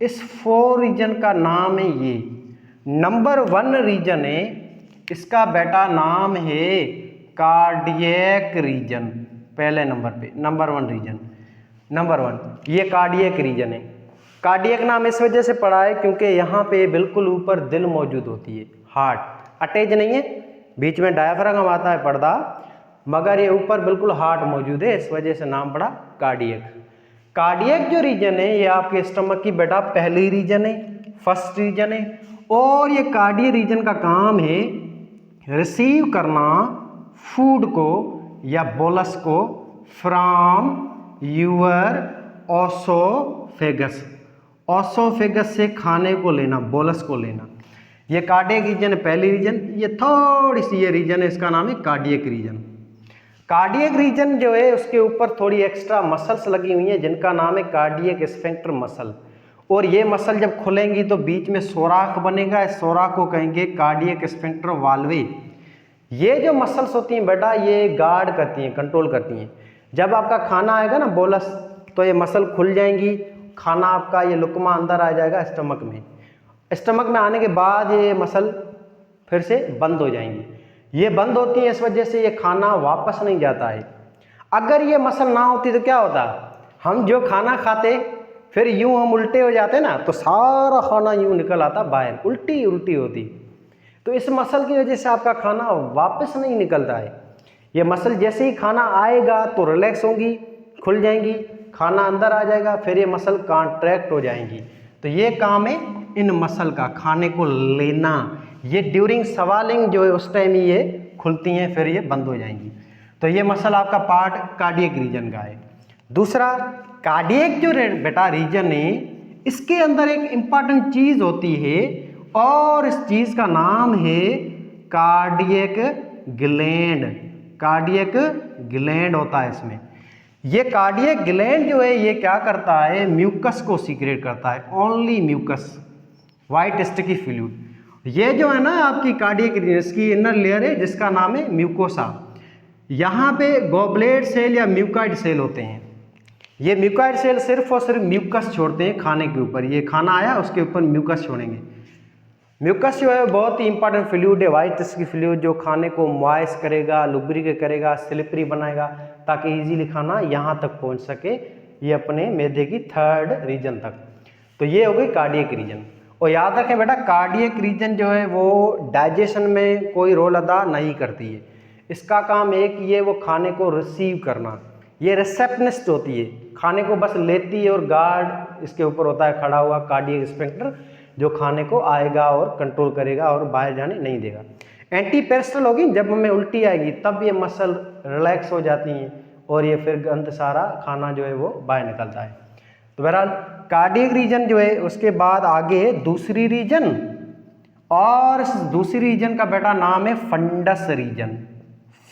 इस 4 रीजन का नाम है ये। नंबर 1 रीजन है, इसका बेटा नाम है कार्डियक रीजन। पहले नंबर पे नंबर 1 रीजन, नंबर 1 ये कार्डियक रीजन है। कार्डियक नाम इस वजह से पड़ा है क्योंकि यहाँ पे बिल्कुल ऊपर दिल मौजूद होती है, हार्ट अटैच नहीं है, बीच में डायफ्रागम आता है पर्दा, मगर ये ऊपर बिल्कुल हार्ट मौजूद है, इस वजह से नाम पड़ा कार्डियक। कार्डियक जो रीजन है ये आपके स्टमक की बेटा पहली रीजन है, फर्स्ट रीजन है। और ये कार्डियक रीजन का काम है रिसीव करना फूड को या बोलस को फ्रॉम यूअर ओसोफेगस, ओसोफेगस से खाने को लेना, बोलस को लेना। ये कार्डियक रीजन है, पहली रीजन। ये थोड़ी सी ये रीजन है, इसका नाम है कार्डियक रीजन। कार्डियक रीजन जो है उसके ऊपर थोड़ी एक्स्ट्रा मसल्स लगी हुई हैं, जिनका नाम है कार्डियक स्फिंक्टर मसल। और ये मसल जब खुलेंगी तो बीच में सोराख बनेगा, इस सोराख को कहेंगे कार्डियक स्फिंक्टर वाल्वे। ये जो मसल्स होती हैं बेटा ये गार्ड करती हैं, कंट्रोल करती हैं। जब आपका खाना आएगा ना बोलस, तो ये मसल खुल जाएंगी, खाना आपका ये लुकमा अंदर आ जाएगा स्टमक में। स्टमक में आने के बाद ये मसल फिर से बंद हो जाएंगी। ये बंद होती है इस वजह से ये खाना वापस नहीं जाता है। अगर ये मसल ना होती तो क्या होता, हम जो खाना खाते फिर यूं हम उल्टे हो जाते ना, तो सारा खाना यूं निकल आता बाहर, उल्टी उल्टी होती। तो इस मसल की वजह से आपका खाना वापस नहीं निकलता है। ये मसल जैसे ही खाना आएगा तो रिलैक्स होंगी, खुल जाएंगी, खाना अंदर आ जाएगा, फिर ये मसल कॉन्ट्रैक्ट हो जाएंगी। तो ये काम है इन मसल का, खाने को लेना। ये ड्यूरिंग सवालिंग जो है उस टाइम ही ये खुलती हैं, फिर ये बंद हो जाएंगी। तो ये मसल आपका पार्ट कार्डियक रीजन का है। दूसरा, कार्डियक जो बेटा रीजन है इसके अंदर एक इम्पॉर्टेंट चीज़ होती है, और इस चीज़ का नाम है कार्डियक ग्लैंड। कार्डियक ग्लैंड होता है इसमें। ये कार्डियक ग्लैंड जो है ये क्या करता है, म्यूकस को सीक्रेट करता है, only mucus, white sticky fluid. ये जो है ना आपकी कार्डियक इसकी इनर लेयर है जिसका नाम है म्यूकोसा। यहाँ पे गॉबलेट सेल या म्यूकाइड सेल होते हैं। ये म्यूकाइड सेल सिर्फ और सिर्फ म्यूकस छोड़ते हैं खाने के ऊपर। ये खाना आया उसके ऊपर म्यूकस छोड़ेंगे। म्यूकस जो है बहुत ही इंपॉर्टेंट फ्लूइड है, वाइट स्टिकी फ्लूइड, जो खाने को मॉइस्ट करेगा, लुब्रिकेट करेगा, स्लिपरी बनाएगा, ताकि इजीली खाना यहाँ तक पहुँच सके, ये अपने मैदे की 3rd रीजन तक। तो ये हो गई कार्डियक रीजन। और याद रखें बेटा कार्डियक रीजन जो है वो डाइजेशन में कोई रोल अदा नहीं करती है। इसका काम एक ये वो खाने को रिसीव करना, ये रिसेप्शनिस्ट होती है, खाने को बस लेती है, और गार्ड इसके ऊपर होता है खड़ा हुआ कार्डियक स्फिंक्टर, जो खाने को आएगा और कंट्रोल करेगा और बाहर जाने नहीं देगा। एंटी पेरिस्टल होगी, जब हमें उल्टी आएगी तब ये मसल रिलैक्स हो जाती हैं और ये फिर गंद सारा खाना जो है वो बाहर निकलता है। तो बहरहाल कार्डियक रीजन जो है उसके बाद आगे दूसरी रीजन, और इस दूसरी रीजन का बेटा नाम है fundus region.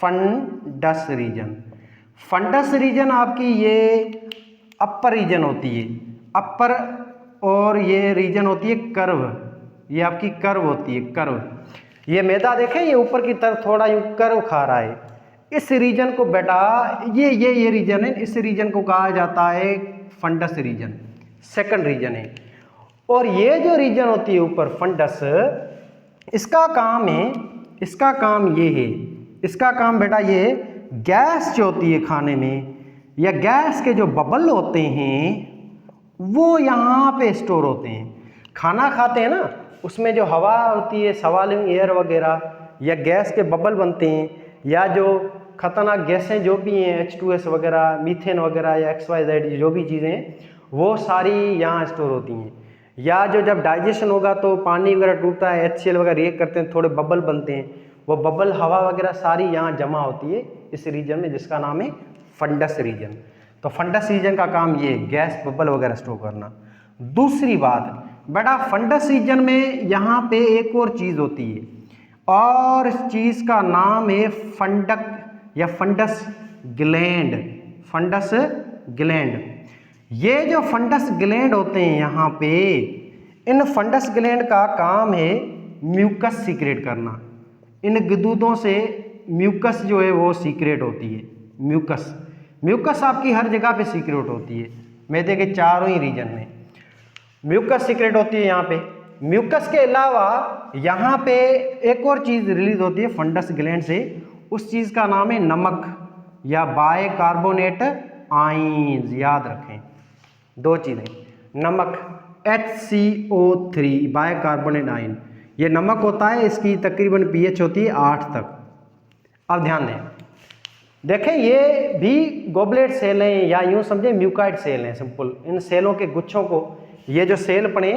Fundus region, fundus region आपकी ये अपर रीजन होती है, अपर, और ये रीजन होती है कर्व। ये आपकी कर्व होती है, कर्व। ये मैदा देखें ये ऊपर की तरफ थोड़ा यूं कर्व खा रहा है। इस रीजन को बेटा ये रीजन है, इस रीजन को कहा जाता है फंडस रीजन, 2nd रीजन है। और ये जो रीजन होती है ऊपर फंडस, इसका काम है, इसका काम ये है, इसका काम बेटा ये गैस जो होती है खाने में, या गैस के जो बबल होते हैं वो यहाँ पे स्टोर होते हैं। खाना खाते हैं ना, उसमें जो हवा होती है, सवालिंग एयर वगैरह, या गैस के बबल बनते हैं, या जो खतरनाक गैसें जो भी हैं H2S वगैरह, मीथेन वगैरह, या XYZ जो भी चीज़ें हैं वो सारी यहाँ स्टोर होती हैं। या जो जब डाइजेशन होगा तो पानी वगैरह टूटता है, HCl वगैरह रिएक्ट करते हैं, थोड़े बबल बनते हैं, वो बबल हवा वगैरह सारी यहाँ जमा होती है इस रीजन में, जिसका नाम है फंडस रीजन। तो फंडस रीजन का काम ये गैस बबल वगैरह स्टोर करना। दूसरी बात बेटा, फंडस रीजन में यहाँ पे एक और चीज़ होती है और इस चीज़ का नाम है फंडक या फंडस ग्लैंड। फंडस ग्लैंड, ये जो फंडस ग्लैंड होते हैं यहाँ पे, इन फंडस ग्लैंड का काम है म्यूकस सीक्रेट करना। इन गुदूदों से म्यूकस जो है वो सीक्रेट होती है। म्यूकस, म्यूकस आपकी हर जगह पे सीक्रेट होती है, मैदे के चारों ही रीजन में म्यूकस सीक्रेट होती है। यहाँ पे म्यूकस के अलावा यहाँ पे एक और चीज़ रिलीज होती है फंडस ग्लैंड से, उस चीज़ का नाम है नमक या बाइकार्बोनेट आयंस। याद रखें दो चीज़ें, नमक HCO3 बाइकार्बोनेट आयन, ये नमक होता है, इसकी तकरीबन pH होती है 8 तक। अब ध्यान दें, देखें ये भी गोबलेट सेल हैं या यूँ समझें म्यूकाइड सेल हैं सिंपल। इन सेलों के गुच्छों को, ये जो सेल पड़े,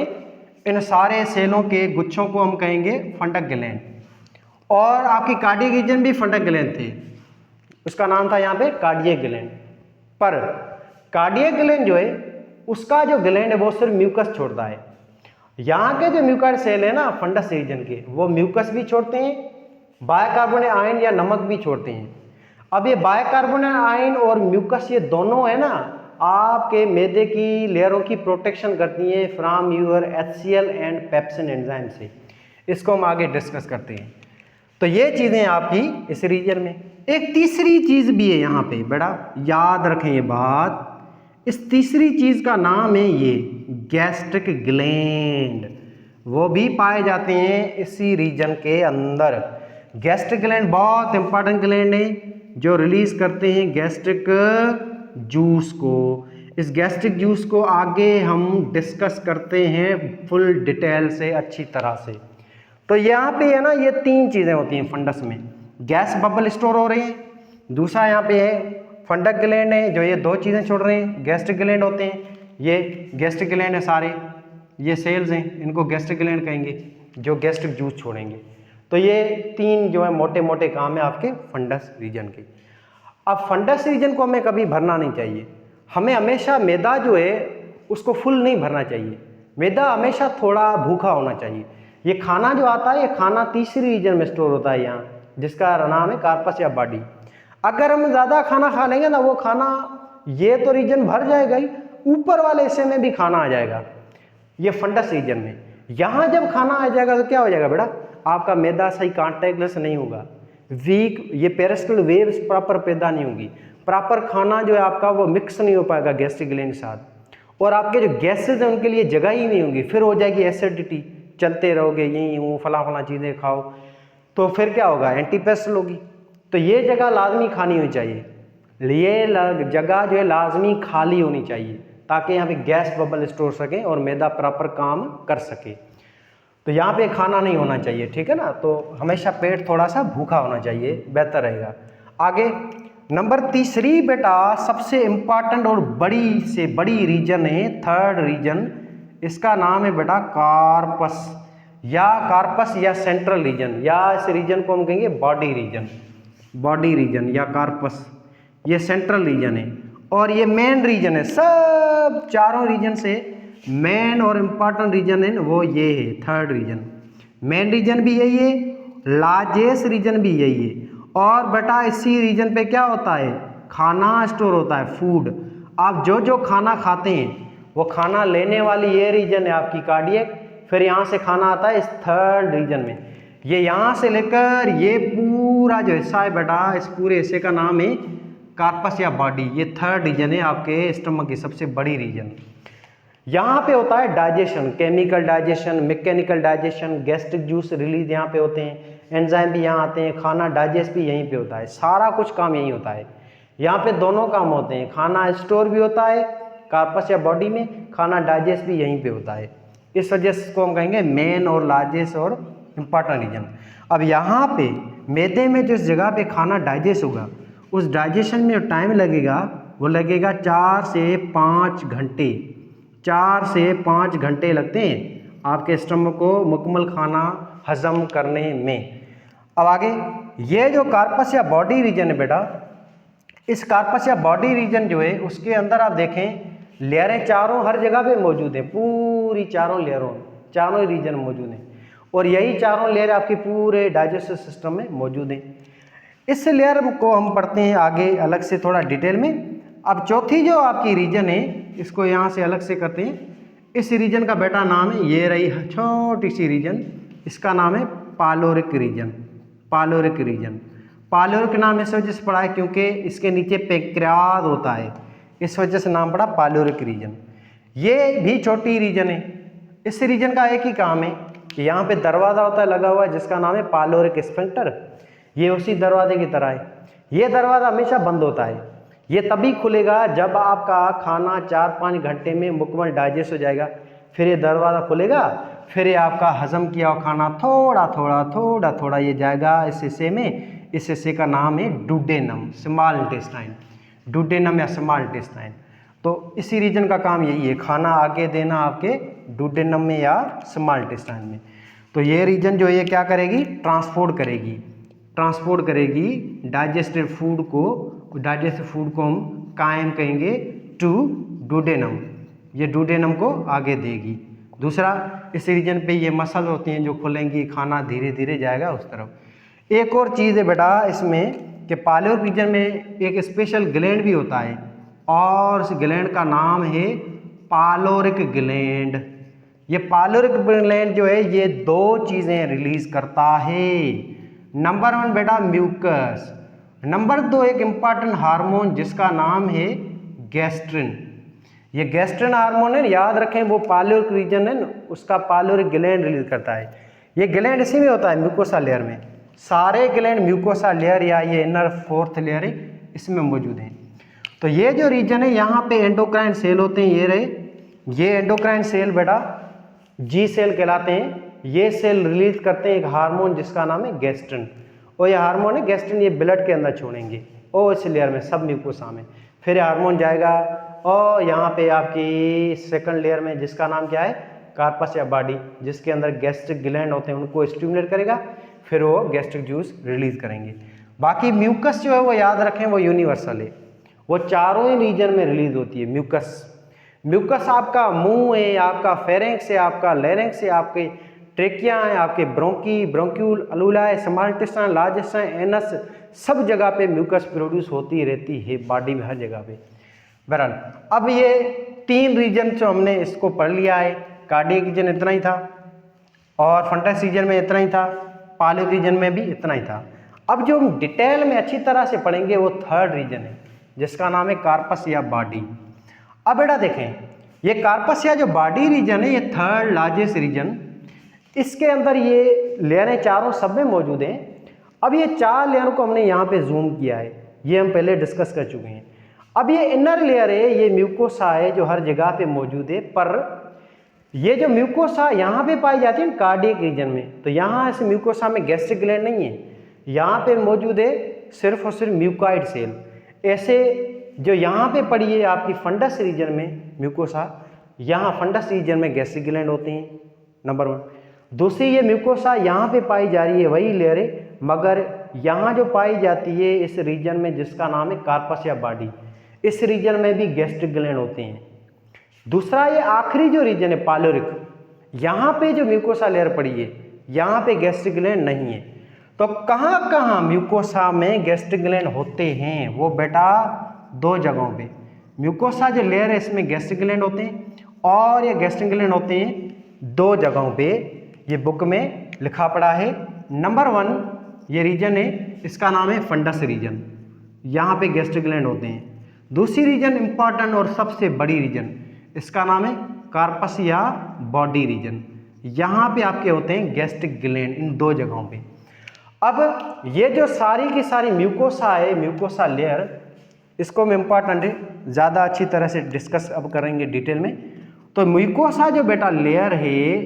इन सारे सेलों के गुच्छों को हम कहेंगे फंडक ग्लैंड। और आपकी कार्डियक रीजन भी फंडक ग्लैंड थे, उसका नाम था यहाँ पे कार्डियक ग्लैंड। पर कार्डियक ग्लैंड जो है उसका जो ग्लैंड है वो सिर्फ म्यूकस छोड़ता है। यहाँ के जो म्यूकाइड सेल है ना फंडस रीजन के, वो म्यूकस भी छोड़ते हैं, बाइकार्बोनेट आयन या नमक भी छोड़ते हैं। अब ये बाइकार्बोनेट आयन और म्यूकस ये दोनों है ना आपके मैदे की लेयरों की प्रोटेक्शन करती है from your HCl and pepsin enzyme से। इसको हम आगे डिस्कस करते हैं। तो ये चीज़ें आपकी इस रीजन में। एक तीसरी चीज़ भी है यहाँ पे बेटा, याद रखें ये बात, इस तीसरी चीज़ का नाम है ये गैस्ट्रिक ग्लैंड। वो भी पाए जाते हैं इसी रीजन के अंदर। गैस्ट्रिक ग्लैंड बहुत इंपॉर्टेंट ग्लैंड है जो रिलीज करते हैं गैस्ट्रिक जूस को। इस गैस्ट्रिक जूस को आगे हम डिस्कस करते हैं फुल डिटेल से, अच्छी तरह से। तो यहाँ पे है ना ये तीन चीज़ें होती हैं फंडस में, गैस बबल स्टोर हो रही है, दूसरा यहाँ पे है फंडक ग्लैंड है जो ये दो चीज़ें छोड़ रहे हैं, गैस्ट्रिक ग्लैंड होते हैं, ये गैस्ट्रिक ग्लैंड है सारे, ये सेल्स हैं इनको गैस्ट्रिक ग्लैंड कहेंगे जो गैस्ट्रिक जूस छोड़ेंगे। तो ये तीन जो है मोटे मोटे काम है आपके फंडस रीजन के। अब फंडस रीजन को हमें कभी भरना नहीं चाहिए, हमें हमेशा मैदा जो है उसको फुल नहीं भरना चाहिए, मैदा हमेशा थोड़ा भूखा होना चाहिए। ये खाना जो आता है ये खाना तीसरी रीजन में स्टोर होता है यहाँ, जिसका नाम है कार्पस या बॉडी। अगर हम ज़्यादा खाना खा लेंगे ना, वो खाना ये तो रीजन भर जाएगा ही, ऊपर वाले हिस्से में भी खाना आ जाएगा ये फंडस रीजन में। यहाँ जब खाना आ जाएगा तो क्या हो जाएगा बेटा, आपका मैदा सही कॉन्टैक्टलेस नहीं होगा, वीक, ये पेरिस्टल वेव्स प्रॉपर पैदा नहीं होगी, प्रॉपर खाना जो है आपका वो मिक्स नहीं हो पाएगा गैस्ट्रिक ग्लैंड के साथ, और आपके जो गैसेज हैं उनके लिए जगह ही नहीं होगी, फिर हो जाएगी एसिडिटी, चलते रहोगे यहीं वो फला चीज़ें खाओ तो फिर क्या होगा, एंटीपेस्टल होगी। तो ये जगह लाजमी खानी होनी चाहिए, ये जगह जो है लाजमी खाली होनी चाहिए ताकि यहाँ पे गैस बबल स्टोर सके और मैदा प्रॉपर काम कर सके। तो यहाँ पे खाना नहीं होना चाहिए, ठीक है ना, तो हमेशा पेट थोड़ा सा भूखा होना चाहिए, बेहतर रहेगा। आगे नंबर तीसरी बेटा सबसे इम्पॉर्टेंट और बड़ी से बड़ी रीजन है, थर्ड रीजन, इसका नाम है बेटा कार्पस या सेंट्रल रीजन, या इस रीजन को हम कहेंगे बॉडी रीजन या कार्पस, ये सेंट्रल रीजन है और ये मेन रीजन है। सब चारों रीजन से मेन और इम्पॉर्टेंट रीजन है वो ये है थर्ड रीजन। मेन रीजन भी यही है, लार्जेस्ट रीजन भी यही है, और बेटा इसी रीजन पे क्या होता है, खाना स्टोर होता है, फूड। आप जो जो खाना खाते हैं वो खाना लेने वाली ये रीजन है आपकी कार्डियक, फिर यहाँ से खाना आता है इस थर्ड रीजन में, ये यहाँ से लेकर ये पूरा जो हिस्सा है बेटा, इस पूरे हिस्से का नाम है कार्पस या बॉडी। ये थर्ड रीजन है आपके स्टमक की सबसे बड़ी रीजन। यहाँ पे होता है digestion, chemical digestion, mechanical digestion, gastric juice release यहाँ पे होते हैं, एंजाइम भी यहाँ आते हैं, खाना डाइजेस्ट भी यहीं पे होता है, सारा कुछ काम यहीं होता है। यहाँ पे दोनों काम होते हैं, खाना स्टोर भी होता है कार्पस या बॉडी में, खाना डाइजेस्ट भी यहीं पे होता है। इस वजह से इसको हम कहेंगे मेन और लार्जेस्ट और इम्पॉर्टेंट रीजन। अब यहाँ पे मैदे में जिस जगह पे खाना डाइजेस्ट होगा उस डाइजेशन में जो टाइम लगेगा वो लगेगा 4 से 5 घंटे। 4 से 5 घंटे लगते हैं आपके स्टमक को मुकम्मल खाना हजम करने में। अब आगे ये जो कार्पस या बॉडी रीजन है बेटा, इस कार्पस या बॉडी रीजन जो है उसके अंदर आप देखें लेयरें चारों हर जगह पे मौजूद हैं, पूरी चारों लेयरों चारों ही रीजन मौजूद हैं और यही चारों लेयर आपके पूरे डाइजेस्टिव सिस्टम में मौजूद हैं। इस लेयर को हम पढ़ते हैं आगे अलग से थोड़ा डिटेल में। अब चौथी जो आपकी रीजन है इसको यहाँ से अलग से करते हैं। इस रीजन का बेटा नाम है, ये रही छोटी सी रीजन, इसका नाम है पालोरिक रीजन। पालोरिक रीजन, पालोरिक नाम इस वजह से पड़ा है क्योंकि इसके नीचे पैंक्रियाज होता है, इस वजह से नाम पड़ा पालोरिक रीजन। ये भी छोटी रीजन है। इस रीजन का एक ही काम है कि यहाँ पे दरवाज़ा होता है लगा हुआ जिसका नाम है पालोरिक स्फिंक्टर। ये उसी दरवाजे की तरह है। ये दरवाज़ा हमेशा बंद होता है, ये तभी खुलेगा जब आपका खाना 4-5 घंटे में मुकम्मल डाइजेस्ट हो जाएगा, फिर ये दरवाज़ा खुलेगा, फिर ये आपका हजम किया हुआ खाना थोड़ा थोड़ा ये जाएगा इस हिस्से में। इस हिस्से का नाम है डुडेनम, स्मॉल इंटेस्टाइन, डुडेनम या स्मॉल इंटेस्टाइन। तो इसी रीजन का काम यही है, खाना आगे देना आपके डुडेनम में या स्मॉल इंटेस्टाइन में। तो ये रीजन जो ये क्या करेगी, ट्रांसपोर्ट करेगी डाइजेस्टेड फूड को हम कायम कहेंगे टू डुडेनम, ये डुडेनम को आगे देगी। दूसरा, इस रीजन पे ये मसल होती हैं जो खुलेंगी, खाना धीरे धीरे जाएगा उस तरफ। एक और चीज़ है बेटा इसमें कि पालोरिक रीजन में एक स्पेशल ग्लैंड भी होता है और इस ग्लैंड का नाम है पालोरिक ग्लैंड। ये पालोरिक ग्लैंड जो है ये 2 चीज़ें रिलीज करता है। नंबर 1 बेटा म्यूकस, नंबर 2 एक इम्पॉर्टेंट हार्मोन जिसका नाम है गैस्ट्रिन। ये गैस्ट्रिन हार्मोन है, याद रखें वो पालोरिक रीजन है उसका पालोरिक ग्लैंड रिलीज करता है। ये ग्लैंड इसी में होता है म्यूकोसा लेयर में, सारे ग्लैंड म्यूकोसा लेयर या ये इनर 4th लेयर है इसमें मौजूद हैं। तो ये जो रीजन है यहाँ पे एंडोक्राइन सेल होते हैं, ये रहे, ये एंडोक्राइन सेल बेटा जी सेल कहलाते हैं। ये सेल रिलीज करते हैं एक हार्मोन जिसका नाम है गैस्ट्रिन, और ये हार्मोन है गैस्ट्रिन ये ब्लड के अंदर छोड़ेंगे और इस लेयर में सब म्यूकोसा में, फिर हार्मोन जाएगा और यहाँ पे आपकी 2nd लेयर में जिसका नाम क्या है कार्पस या बॉडी, जिसके अंदर गैस्ट्रिक ग्लैंड होते हैं उनको स्टिमुलेट करेगा, फिर वो गैस्ट्रिक जूस रिलीज करेंगे। बाकी म्यूकस जो है वो याद रखें वो यूनिवर्सल है, वो चारों ही रीजन में रिलीज होती है। म्यूकस आपका मुंह है, आपका फेरेंक्स है, आपका लेरेंक्स है, आपके ट्रेकिया है, आपके ब्रोंक्यूल अलूला है, small intestine, large intestine, anus, सब जगह पे म्यूकस प्रोड्यूस होती रहती है बॉडी में हर जगह पे। बहरहाल अब ये 3 रीजन जो हमने इसको पढ़ लिया है, कार्डियक रीजन इतना ही था और फंटस रीजन में इतना ही था, पालोरिक रीजन में भी इतना ही था। अब जो हम डिटेल में अच्छी तरह से पढ़ेंगे वो 3rd रीजन है जिसका नाम है कार्पस या बॉडी। अब बेटा देखें ये कार्पस या जो बॉडी रीजन है ये 3rd लार्जेस्ट रीजन, इसके अंदर ये लेयरें चारों सब में मौजूद हैं। अब ये 4 लेयरों को हमने यहाँ पे जूम किया है, ये हम पहले डिस्कस कर चुके हैं। अब ये इनर लेयर है, ये म्यूकोसा है जो हर जगह पे मौजूद है, पर ये जो म्यूकोसा यहाँ पे पाई जाती है कार्डियक रीजन में, तो यहाँ इस म्यूकोसा में गैस्ट्रिक ग्लैंड नहीं है, यहाँ पे मौजूद है सिर्फ और सिर्फ म्यूकॉइड सेल। ऐसे जो यहाँ पे पड़ी है आपकी फंडस रीजन में म्यूकोसा, यहाँ फंडस रीजन में गैस्ट्रिक ग्लैंड होते हैं नंबर 1। दूसरी ये म्यूकोसा यहाँ पे पाई जा रही है वही लेयर है, मगर यहाँ जो पाई जाती है इस रीजन में जिसका नाम है कार्पस या बॉडी, इस रीजन में भी गैस्ट्रिक ग्लैंड होते हैं। दूसरा ये आखिरी जो रीजन है पालोरिक, यहाँ पे जो म्यूकोसा लेयर पड़ी है यहाँ पे गैस्ट्रिक ग्लैंड नहीं है। तो कहाँ कहाँ म्यूकोसा में गैस्ट्रिक ग्लैंड होते हैं, वो बेटा 2 जगहों पे। म्यूकोसा जो लेयर है इसमें गैस्ट्रिक ग्लैंड होते हैं और ये गैस्ट्रिक ग्लैंड होते हैं 2 जगहों पे, ये बुक में लिखा पड़ा है। नंबर 1 ये रीजन है इसका नाम है फंडस रीजन, यहाँ पे गैस्ट्रिक ग्लैंड होते हैं। दूसरी रीजन इंपॉर्टेंट और सबसे बड़ी रीजन, इसका नाम है कार्पस या बॉडी रीजन, यहाँ पे आपके होते हैं गैस्ट्रिक ग्लैंड इन 2 जगहों पे। अब ये जो सारी की सारी म्यूकोसा है, म्यूकोसा लेयर, इसको हम इम्पॉर्टेंट है ज़्यादा अच्छी तरह से डिस्कस अब करेंगे डिटेल में। तो म्यूकोसा जो बेटा लेयर है,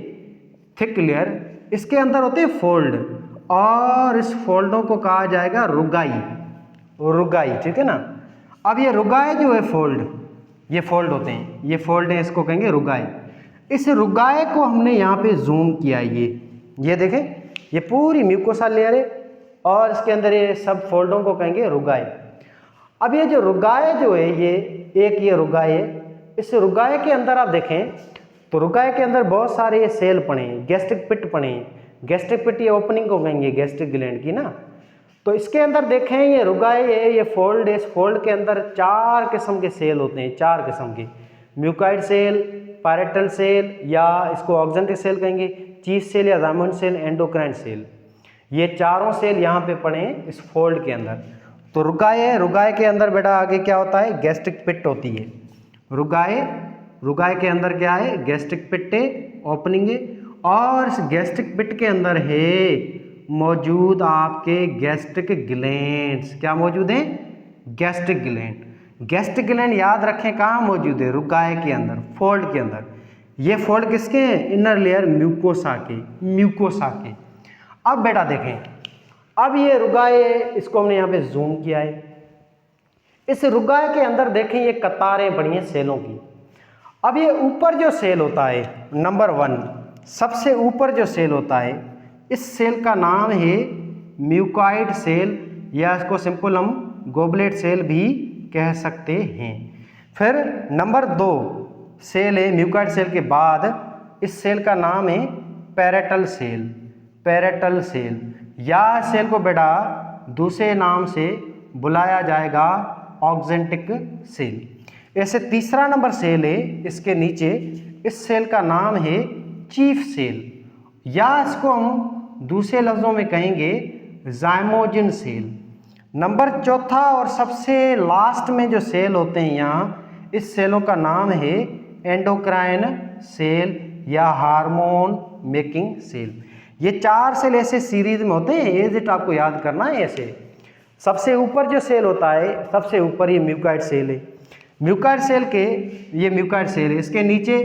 थिक लेयर, इसके अंदर होते हैं फोल्ड और इस फोल्डों को कहा जाएगा रुगाई, ठीक है ना। अब ये रुगाई जो है फोल्ड, ये फोल्ड होते हैं, ये फोल्ड है, इसको कहेंगे रुगाई। इस रुगाई को हमने यहाँ पे जूम किया, ये देखें ये पूरी म्यूकोसा लेयर है और इसके अंदर ये सब फोल्डों को कहेंगे रुगाई। अब ये जो रुगाए जो है ये रुगाए है, इस रुगाए के अंदर आप देखें तो रुगाए के अंदर बहुत सारे ये सेल पड़े हैं, गैस्ट्रिक पिट पड़े हैं। गैस्ट्रिक पिट ये ओपनिंग को कहेंगे गैस्ट्रिक ग्लैंड की ना। तो इसके अंदर देखें ये रुगाए है, ये फोल्ड है, इस फोल्ड के अंदर 4 किस्म के सेल होते हैं, 4 किस्म के, म्यूकाइड सेल, पैरेटल सेल या इसको ऑक्जेंटिक सेल कहेंगे, चीफ सेल या ज़ाइमोइड सेल, एंडोक्राइन सेल। ये चारों सेल यहाँ पे पड़े हैं इस फोल्ड के अंदर। तो रुगाए के अंदर बेटा आगे क्या होता है, गैस्ट्रिक पिट होती है। रुगाए के अंदर क्या है, गैस्ट्रिक पिट है, ओपनिंग है, और इस गैस्ट्रिक पिट के अंदर है मौजूद आपके गैस्ट्रिक ग्लैंड्स। क्या मौजूद है, गैस्ट्रिक ग्लैंड। गैस्ट्रिक ग्लैंड याद रखें कहाँ मौजूद है, रुगाए के अंदर, फोल्ड के अंदर। ये फोल्ड किसके हैं, इनर लेयर म्यूकोसा के। अब बेटा देखें, अब ये रुगाए, इसको हमने यहाँ पे जूम किया है। इस रुगाए के अंदर देखें ये कतारें बनी हैं सेलों की। अब ये ऊपर जो सेल होता है, नंबर 1 सबसे ऊपर जो सेल होता है, इस सेल का नाम है म्यूकाइड सेल, या इसको सिंपल हम गोबलेट सेल भी कह सकते हैं। फिर नंबर 2 सेल है म्यूकाइड सेल के बाद, इस सेल का नाम है पैरेटल सेल, या सेल को बेटा दूसरे नाम से बुलाया जाएगा ऑक्जेंटिक सेल। ऐसे तीसरा नंबर सेल है इसके नीचे, इस सेल का नाम है चीफ सेल, या इसको हम दूसरे लफ्ज़ों में कहेंगे ज़ाइमोजिन सेल। नंबर 4 और सबसे लास्ट में जो सेल होते हैं यहाँ, इस सेलों का नाम है एंडोक्राइन सेल या हार्मोन मेकिंग सेल। ये 4 सेल ऐसे सीरीज में होते हैं, एज इट आपको याद करना है ऐसे। सबसे ऊपर जो सेल होता है, सबसे ऊपर ये म्यूकाइड सेल है, म्यूकाइड सेल के ये म्यूकाइड सेल है, इसके नीचे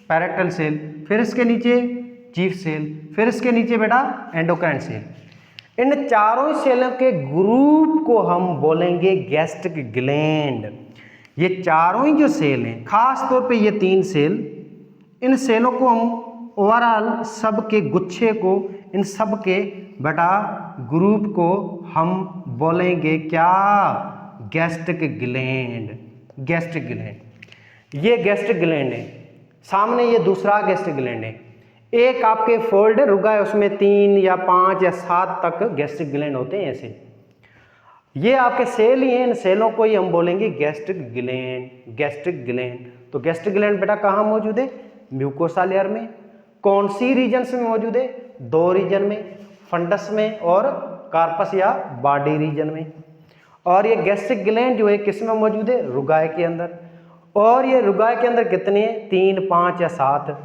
पैरेटल सेल, फिर इसके नीचे चीफ सेल, फिर इसके नीचे बेटा एंडोक्राइन सेल। इन चारों सेलों के ग्रुप को हम बोलेंगे गैस्ट्रिक ग्लैंड। ये चारों ही जो सेल हैं, खास तौर पे ये 3 सेल, इन सेलों को हम ओवरऑल सब के गुच्छे को, इन सब के बेटा ग्रुप को हम बोलेंगे क्या, गैस्ट्रिक ग्लैंड। ये गैस्ट्रिक ग्लैंड है, सामने ये दूसरा गैस्ट्रिक ग्लैंड है। एक आपके फोल्ड रुगाए, उसमें 3 या 5 या 7 तक गैस्ट्रिक ग्लैंड होते हैं ऐसे। ये आपके सेल ही हैं, इन सेलों को ही हम बोलेंगे गैस्ट्रिक ग्लैंड। तो गैस्ट्रिक ग्लैंड बेटा कहाँ मौजूद है, म्यूकोसा लेयर में। कौन सी रीजन्स में मौजूद है, 2 रीजन में, फंडस में और कार्पस या बॉडी रीजन में। और ये गैस्ट्रिक ग्लैंड जो है किस में मौजूद है, रुगाए के अंदर। और ये रुगाए के अंदर कितने हैं, 3, 5 या 7।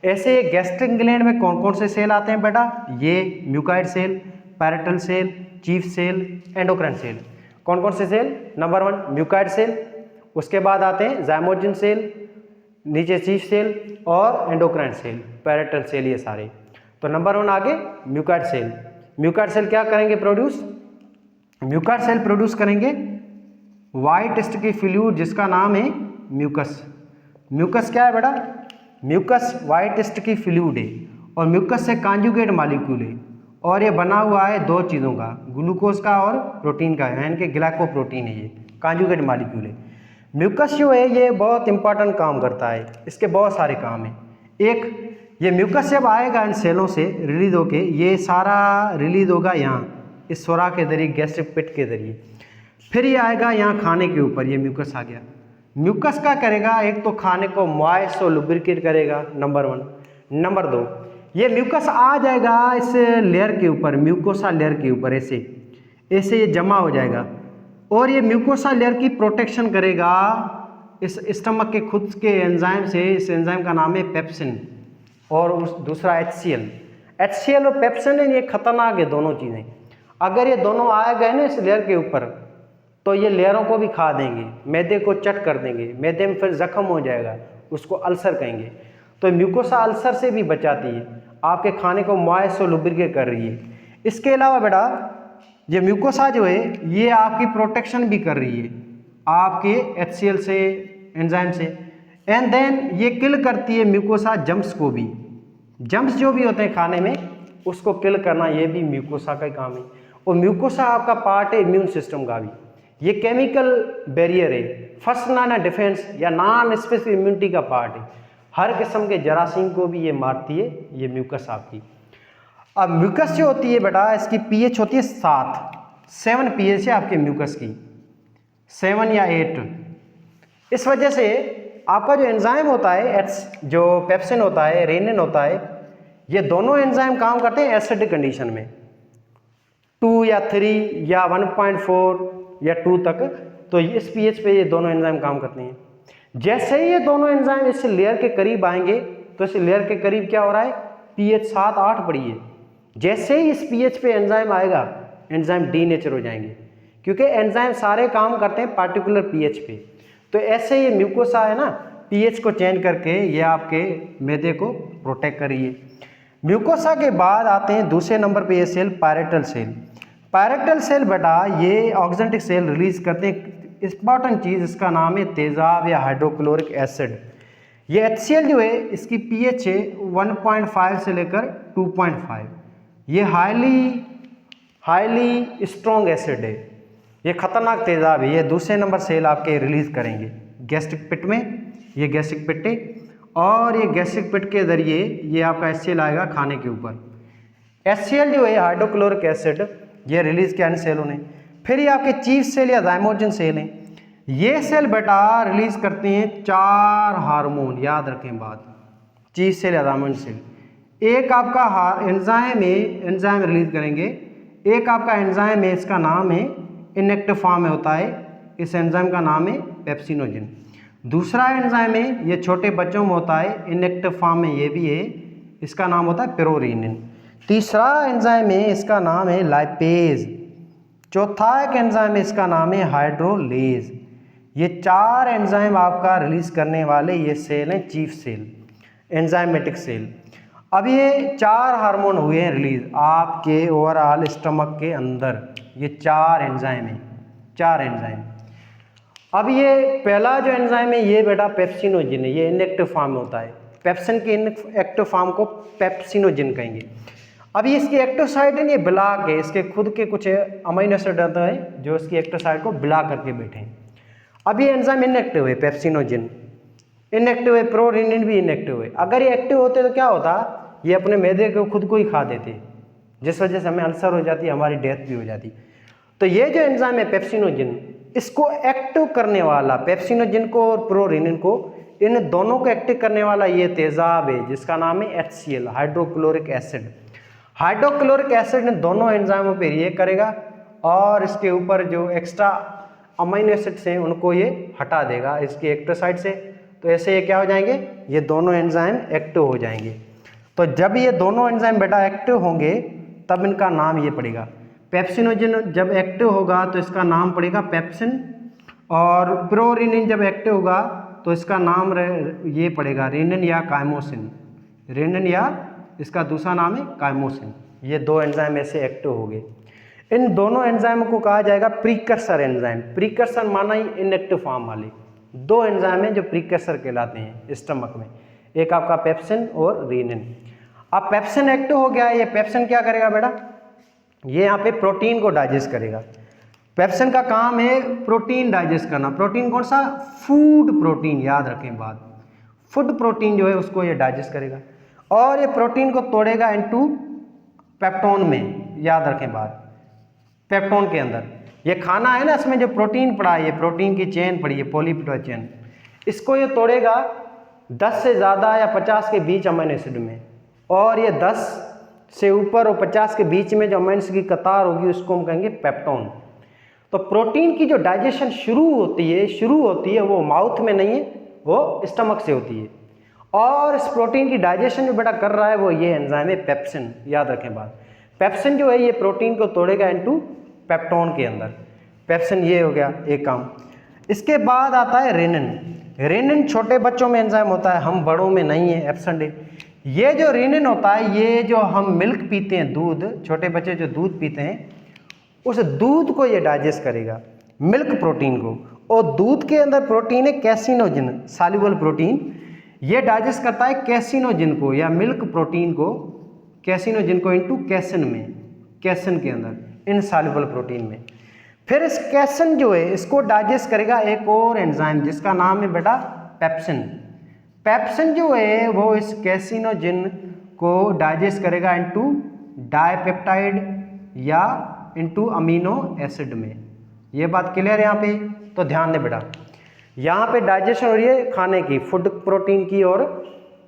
ऐसे ये गैस्ट्रिक ग्लैंड में कौन कौन से सेल आते हैं बेटा, ये mucoid cell, parietal cell, chief cell, endocrine cell. कौन कौन से सेल, नंबर 1 म्यूकाइड सेल, उसके बाद आते हैं ज़ाइमोजिन सेल, नीचे चीफ सेल और एंडोक्राइन सेल, पैरेटल सेल, ये सारे। तो नंबर 1 आगे म्यूकाइड सेल। म्यूकाइड सेल क्या करेंगे प्रोड्यूस, म्यूकाइड सेल प्रोड्यूस करेंगे वाइट स्टिकी फ्लूइड जिसका नाम है म्यूकस। म्यूकस क्या है बेटा, म्यूकस वाइट स्टिकी फ्लूइड है, और म्यूकस से कॉन्जुगेट मॉलिक्यूल है, और ये बना हुआ है 2 चीज़ों का, ग्लूकोज का और प्रोटीन का, यानी कि ग्लाइकोप्रोटीन है, ये कॉन्जुगेट मॉलिक्यूल है। म्यूकस जो है ये बहुत इंपॉर्टेंट काम करता है, इसके बहुत सारे काम हैं। एक, ये म्यूकस जब आएगा इन सेलों से रिलीज होके, ये सारा रिलीज होगा यहाँ इस सुराख के जरिए, गैस्ट्रिक पिट के जरिए, फिर ये आएगा यहाँ खाने के ऊपर, ये म्यूकस आ गया। म्यूकस क्या करेगा, एक तो खाने को मॉइस्ट और लुब्रिकेट करेगा, नंबर 1। नंबर 2, ये म्यूकस आ जाएगा इस लेयर के ऊपर, म्यूकोसा लेयर के ऊपर, ऐसे ये जमा हो जाएगा, और ये म्यूकोसा लेयर की प्रोटेक्शन करेगा इस स्टमक के खुद के एंजाइम से। इस एंजाइम का नाम है पेप्सिन, और उस दूसरा HCl और पेप्सिन, ये खतरनाक है दोनों चीज़ें। अगर ये दोनों आ गए ना इस लेयर के ऊपर, तो ये लेयरों को भी खा देंगे, मैदे को चट कर देंगे, मैदे में फिर जख्म हो जाएगा, उसको अल्सर कहेंगे। तो म्यूकोसा अल्सर से भी बचाती है, आपके खाने को मॉइस्ट और लुब्रिकेट कर रही है। इसके अलावा बेटा ये म्यूकोसा जो है ये आपकी प्रोटेक्शन भी कर रही है आपके HCl से, एंजाइम से, एंड देन ये किल करती है म्यूकोसा जम्स को भी। जम्स जो भी होते हैं खाने में, उसको किल करना ये भी म्यूकोसा का ही काम है। और म्यूकोसा आपका पार्ट है इम्यून सिस्टम का भी, ये केमिकल बैरियर है, फर्स्ट लाइन डिफेंस या नॉन स्पेसिफिक इम्यूनिटी का पार्ट है। हर किस्म के जरासीम को भी ये मारती है, ये म्यूकस आपकी। अब म्यूकस जो होती है बेटा, इसकी पीएच होती है 7 पीएच है आपके म्यूकस की, 7 या 8। इस वजह से आपका जो एंजाइम होता है, जो पेप्सिन होता है, रेनिन होता है, ये दोनों एंजाइम काम करते हैं एसिडिक कंडीशन में, 2 या 3 या 1.4 या 2 तक। तो इस पीएच पे ये दोनों एंजाइम काम करते हैं। जैसे ही ये दोनों एंजाइम इस लेयर के करीब आएंगे तो इस लेयर के करीब क्या हो रहा है, पीएच 7-8 पड़ी है। जैसे ही इस पीएच पे एंजाइम आएगा, एंजाइम डीनेचर हो जाएंगे, क्योंकि एंजाइम सारे काम करते हैं पार्टिकुलर पीएच पे। तो ऐसे ये म्यूकोसा है ना, पीएच को चेंज करके ये आपके मैदे को प्रोटेक्ट करिए। म्यूकोसा के बाद आते हैं दूसरे नंबर पे ये सेल पायरेटल सेल। पायरेटल सेल बेटा ये ऑक्जेंटिक सेल रिलीज करते हैं। इंपॉर्टेंट चीज़ इसका नाम है तेजाब या हाइड्रोक्लोरिक एसिड। ये HCl जो है इसकी पीएच है 1.5 से लेकर 2.5। ये हाईली स्ट्रॉन्ग एसिड है, ये खतरनाक तेजाब है। ये दूसरे नंबर सेल आपके रिलीज करेंगे गैस्ट्रिक पिट में, ये गैस्ट्रिक पिट है, और ये गैस्ट्रिक पिट के जरिए ये आपका HCl आएगा खाने के ऊपर। HCl जो है हाइड्रोक्लोरिक एसिड, ये रिलीज किया इन सेलों ने। फिर ये आपके चीफ सेल या जाइमोजन सेल हैं। ये सेल बेटा रिलीज करते हैं 4 हार्मोन, याद रखें बात, चीफ सेल या जाइमोजन सेल। एक आपका एंजाइम है, एंजाइम रिलीज करेंगे। एक आपका एंजाइम है, इसका नाम है इनएक्टिव फॉर्म में होता है, इस एंजाइम का नाम है पेप्सिनोजन। दूसरा एंजाइम है, ये छोटे बच्चों में होता है, इनएक्टिव फॉर्म में ये भी है, इसका नाम होता है पिरोरिनिन। तीसरा एंजाइम है, इसका नाम है लाइपेज। चौथा एक एंजाइम है, इसका नाम है हाइड्रोलेज। ये 4 एंजाइम आपका रिलीज करने वाले ये सेल हैं चीफ सेल, एंजाइमेटिक सेल। अब ये 4 हार्मोन हुए हैं रिलीज आपके ओवरऑल स्टमक के अंदर, ये 4 एंजाइम हैं, 4 एंजाइम। अब ये पहला जो एंजाइम है ये बेटा पेप्सिनोजिन है, ये इनएक्टिव फॉर्म में होता है। पेप्सिन के इनएक्टिव फॉर्म को पेप्सिनोजिन कहेंगे। अब ये इसकी एक्टिव साइट है, ये ब्लॉक है, इसके खुद के कुछ अमीनो एसिड होते हैं जो इसकी एक्टिव साइट को ब्लॉक करके बैठे हैं। अब ये एंजाइम इनएक्टिव है, पेप्सिनोजिन इनएक्टिव है, प्रोरिनिन भी इनएक्टिव है। अगर ये एक्टिव होते तो क्या होता, ये अपने मैदे को खुद को ही खा देते, जिस वजह से हमें अल्सर हो जाती, हमारी डेथ भी हो जाती। तो ये जो एंजाइम है पेप्सिनोजिन, इसको एक्टिव करने वाला, पेप्सिनोजिन को और प्रोरिनिन को, इन दोनों को एक्टिव करने वाला ये तेजाब है जिसका नाम है HCl, hydrochloric acid. Hydrochloric acid ने दोनों एंजाइमों पे रिएक्ट करेगा और इसके ऊपर जो एक्स्ट्रा अमीनो एसिड्स हैं उनको ये हटा देगा इसकी एक्टिव साइड से। तो ऐसे ये क्या हो जाएंगे, ये दोनों एंजाइम एक्टिव हो जाएंगे। तो जब ये दोनों एंजाइम बेटा एक्टिव होंगे तब इनका नाम ये पड़ेगा पेप्सिनोजिन। जब एक्टिव होगा तो इसका नाम पड़ेगा पेप्सिन, और प्रोरिनिन जब एक्टिव होगा तो इसका नाम ये पड़ेगा रेनिन या काइमोसिन। रेनिन या इसका दूसरा नाम है काइमोसिन। ये 2 एंजाइम ऐसे एक्टिव हो गए। इन दोनों एंजाइम को कहा जाएगा प्रीकर्सर एंजाइम। प्रीकर्सर माना ही इनएक्टिव फॉर्म वाले 2 एंजाइम हैं जो प्रीकर्सर कहलाते हैं स्टमक में, एक आपका पेप्सिन और रेनिन। अब पेप्सिन एक्टिव हो गया, ये पेप्सिन क्या करेगा बेटा, ये यहाँ पे प्रोटीन को डाइजेस्ट करेगा। पेप्सिन का काम है प्रोटीन डाइजेस्ट करना। प्रोटीन कौन सा, फूड प्रोटीन, याद रखें बात, फूड प्रोटीन जो है उसको ये डाइजेस्ट करेगा और ये प्रोटीन को तोड़ेगा इनटू पेप्टोन में, याद रखें बात, पेप्टोन के अंदर। ये खाना है ना, इसमें जो प्रोटीन पड़ा है, ये प्रोटीन की चेन पड़ी है, पॉलीपेप्टाइड चेन, इसको ये तोड़ेगा 10 से ज़्यादा या 50 के बीच अमीनो एसिड में, और ये 10 से ऊपर और 50 के बीच में जो अमीनो एसिड की कतार होगी उसको हम कहेंगे पेप्टोन। तो प्रोटीन की जो डाइजेशन शुरू होती है वो माउथ में नहीं है, वो स्टमक से होती है। और इस प्रोटीन की डाइजेशन जो बेटा कर रहा है वो ये एंजाइम है पेप्सिन, याद रखें बात। पेप्सिन जो है ये प्रोटीन को तोड़ेगा इनटू पेप्टोन के अंदर। पेप्सिन ये हो गया एक काम। इसके बाद आता है रेनिन। रेनिन छोटे बच्चों में एंजाइम होता है, हम बड़ों में नहीं है, एब्सेंट है। ये जो रेनिन होता है, ये जो हम मिल्क पीते हैं, दूध, छोटे बच्चे जो दूध पीते हैं, उस दूध को ये डाइजेस्ट करेगा, मिल्क प्रोटीन को। और दूध के अंदर प्रोटीन है कैसिनोजिन, सॉल्युबल प्रोटीन, ये डाइजेस्ट करता है कैसिनोजिन को या मिल्क प्रोटीन को, कैसिनोजिन को इनटू कैसिन में, कैसिन के अंदर, इनसॉल्युबल प्रोटीन में। फिर इस कैसन जो है इसको डाइजेस्ट करेगा एक और एंजाइम जिसका नाम है बेटा पेप्सिन। पेप्सिन जो है वो इस कैसिनोजिन को डाइजेस्ट करेगा इनटू डाइपेप्टाइड या इनटू अमीनो एसिड में। ये बात क्लियर है यहाँ पे? तो ध्यान दे बेटा, यहाँ पे डाइजेशन हो रही है खाने की, फूड प्रोटीन की और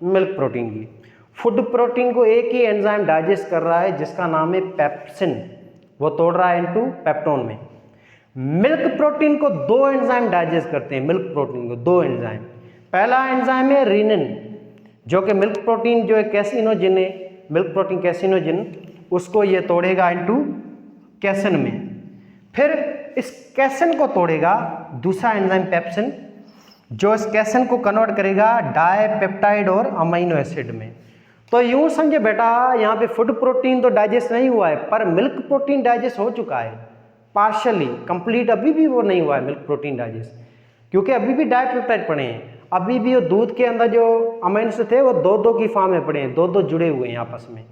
मिल्क प्रोटीन की। फूड प्रोटीन को एक ही एंजाइम डाइजेस्ट कर रहा है जिसका नाम है पेप्सिन, वो तोड़ रहा है इनटू पेप्टोन में। मिल्क प्रोटीन को दो एंजाइम डाइजेस्ट करते हैं, मिल्क प्रोटीन को दो एंजाइम। पहला एंजाइम है रीनिन, जो कि मिल्क प्रोटीन जो है कैसिनोजिन है, मिल्क प्रोटीन कैसिनोजिन, उसको ये तोड़ेगा इनटू कैसन में। फिर इस कैसन को तोड़ेगा दूसरा एंजाइम पेप्सिन, जो इस कैसन को कन्वर्ट करेगा डाइपेप्टाइड और अमीनो एसिड में। तो यूं समझे बेटा, यहाँ पे फूड प्रोटीन तो डाइजेस्ट नहीं हुआ है, पर मिल्क प्रोटीन डाइजेस्ट हो चुका है पार्शली, कंप्लीट अभी भी वो नहीं हुआ है मिल्क प्रोटीन डाइजेस्ट, क्योंकि अभी भी डाइपेप्टाइड पड़े हैं। अभी भी वो दूध के अंदर जो अमीनो थे वो दो दो की फॉर्म में पड़े हैं, दो दो जुड़े हुए हैं आपस में।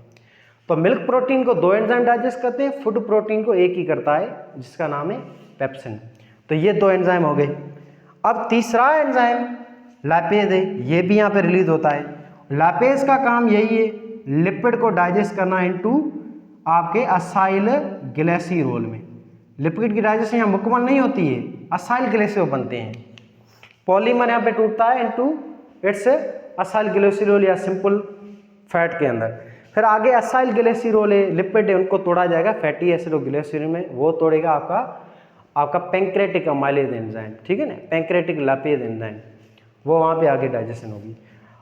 तो मिल्क प्रोटीन को दो एंजाइम डाइजेस्ट करते हैं, फूड प्रोटीन को एक ही करता है जिसका नाम है पेप्सिन। तो ये दो एंजाइम हो गए। अब तीसरा एंजाइम लैपेज है, ये भी यहाँ पे रिलीज होता है। लैपेज का काम यही है, लिपिड को डाइजेस्ट करना इनटू आपके असाइल ग्लिसरॉल में। लिपिड की डाइजेशन यहाँ मुकम्मल नहीं होती है, असाइल ग्लिसरॉल बनते हैं। पॉलीमर यहाँ पे टूटता है इनटू इट्स असाइल ग्लिसरॉल या सिंपल फैट के अंदर। फिर आगे असाइल ग्लिसरॉल है, लिपिड है, उनको तोड़ा जाएगा फैटी एसिड और ग्लिसरॉल में, वो तोड़ेगा आपका पैंक्रेटिक अमाइलेज एंजाइम, ठीक है ना, पैंक्रेटिक लैपेज एंजाइम, वो वहाँ पे आगे डाइजेशन होगी।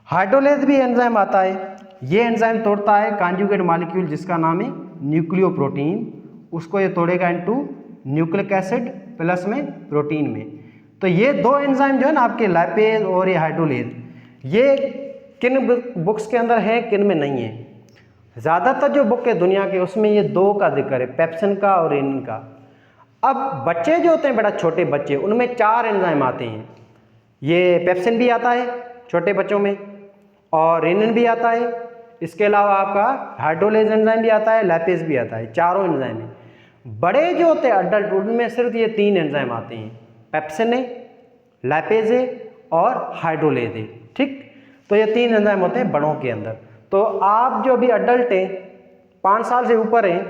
हाइड्रोलेज भी एंजाइम आता है, ये एंजाइम तोड़ता है कॉन्जुगेट मॉलिक्यूल जिसका नाम है न्यूक्लियोप्रोटीन, उसको ये तोड़ेगा इनटू न्यूक्लिक एसिड प्लस में प्रोटीन में। तो ये दो एंजाइम जो है ना आपके लैपेज और ये हाइड्रोलेज, ये किन बुक्स के अंदर है किन में नहीं है। ज़्यादातर जो बुक है दुनिया के उसमें ये दो का जिक्र है, पेप्सिन का और रीनिन का। अब बच्चे जो होते हैं बेटा, छोटे बच्चे, उनमें चार एंजाइम आते हैं। ये पेप्सिन भी आता है छोटे बच्चों में और रीनिन भी आता है, इसके अलावा आपका हाइड्रोलेज एंजाइम भी आता है, लैपेज भी आता है, चारों एंजाइम है। बड़े जो होते हैं अडल्ट, उनमें सिर्फ ये तीन एंजाइम आते हैं, पेप्सिन है, लैपेज है और हाइड्रोलेज है, ठीक। तो ये तीन एंजाइम होते हैं बड़ों के अंदर। तो आप जो अभी अडल्ट हैं, 5 साल से ऊपर हैं,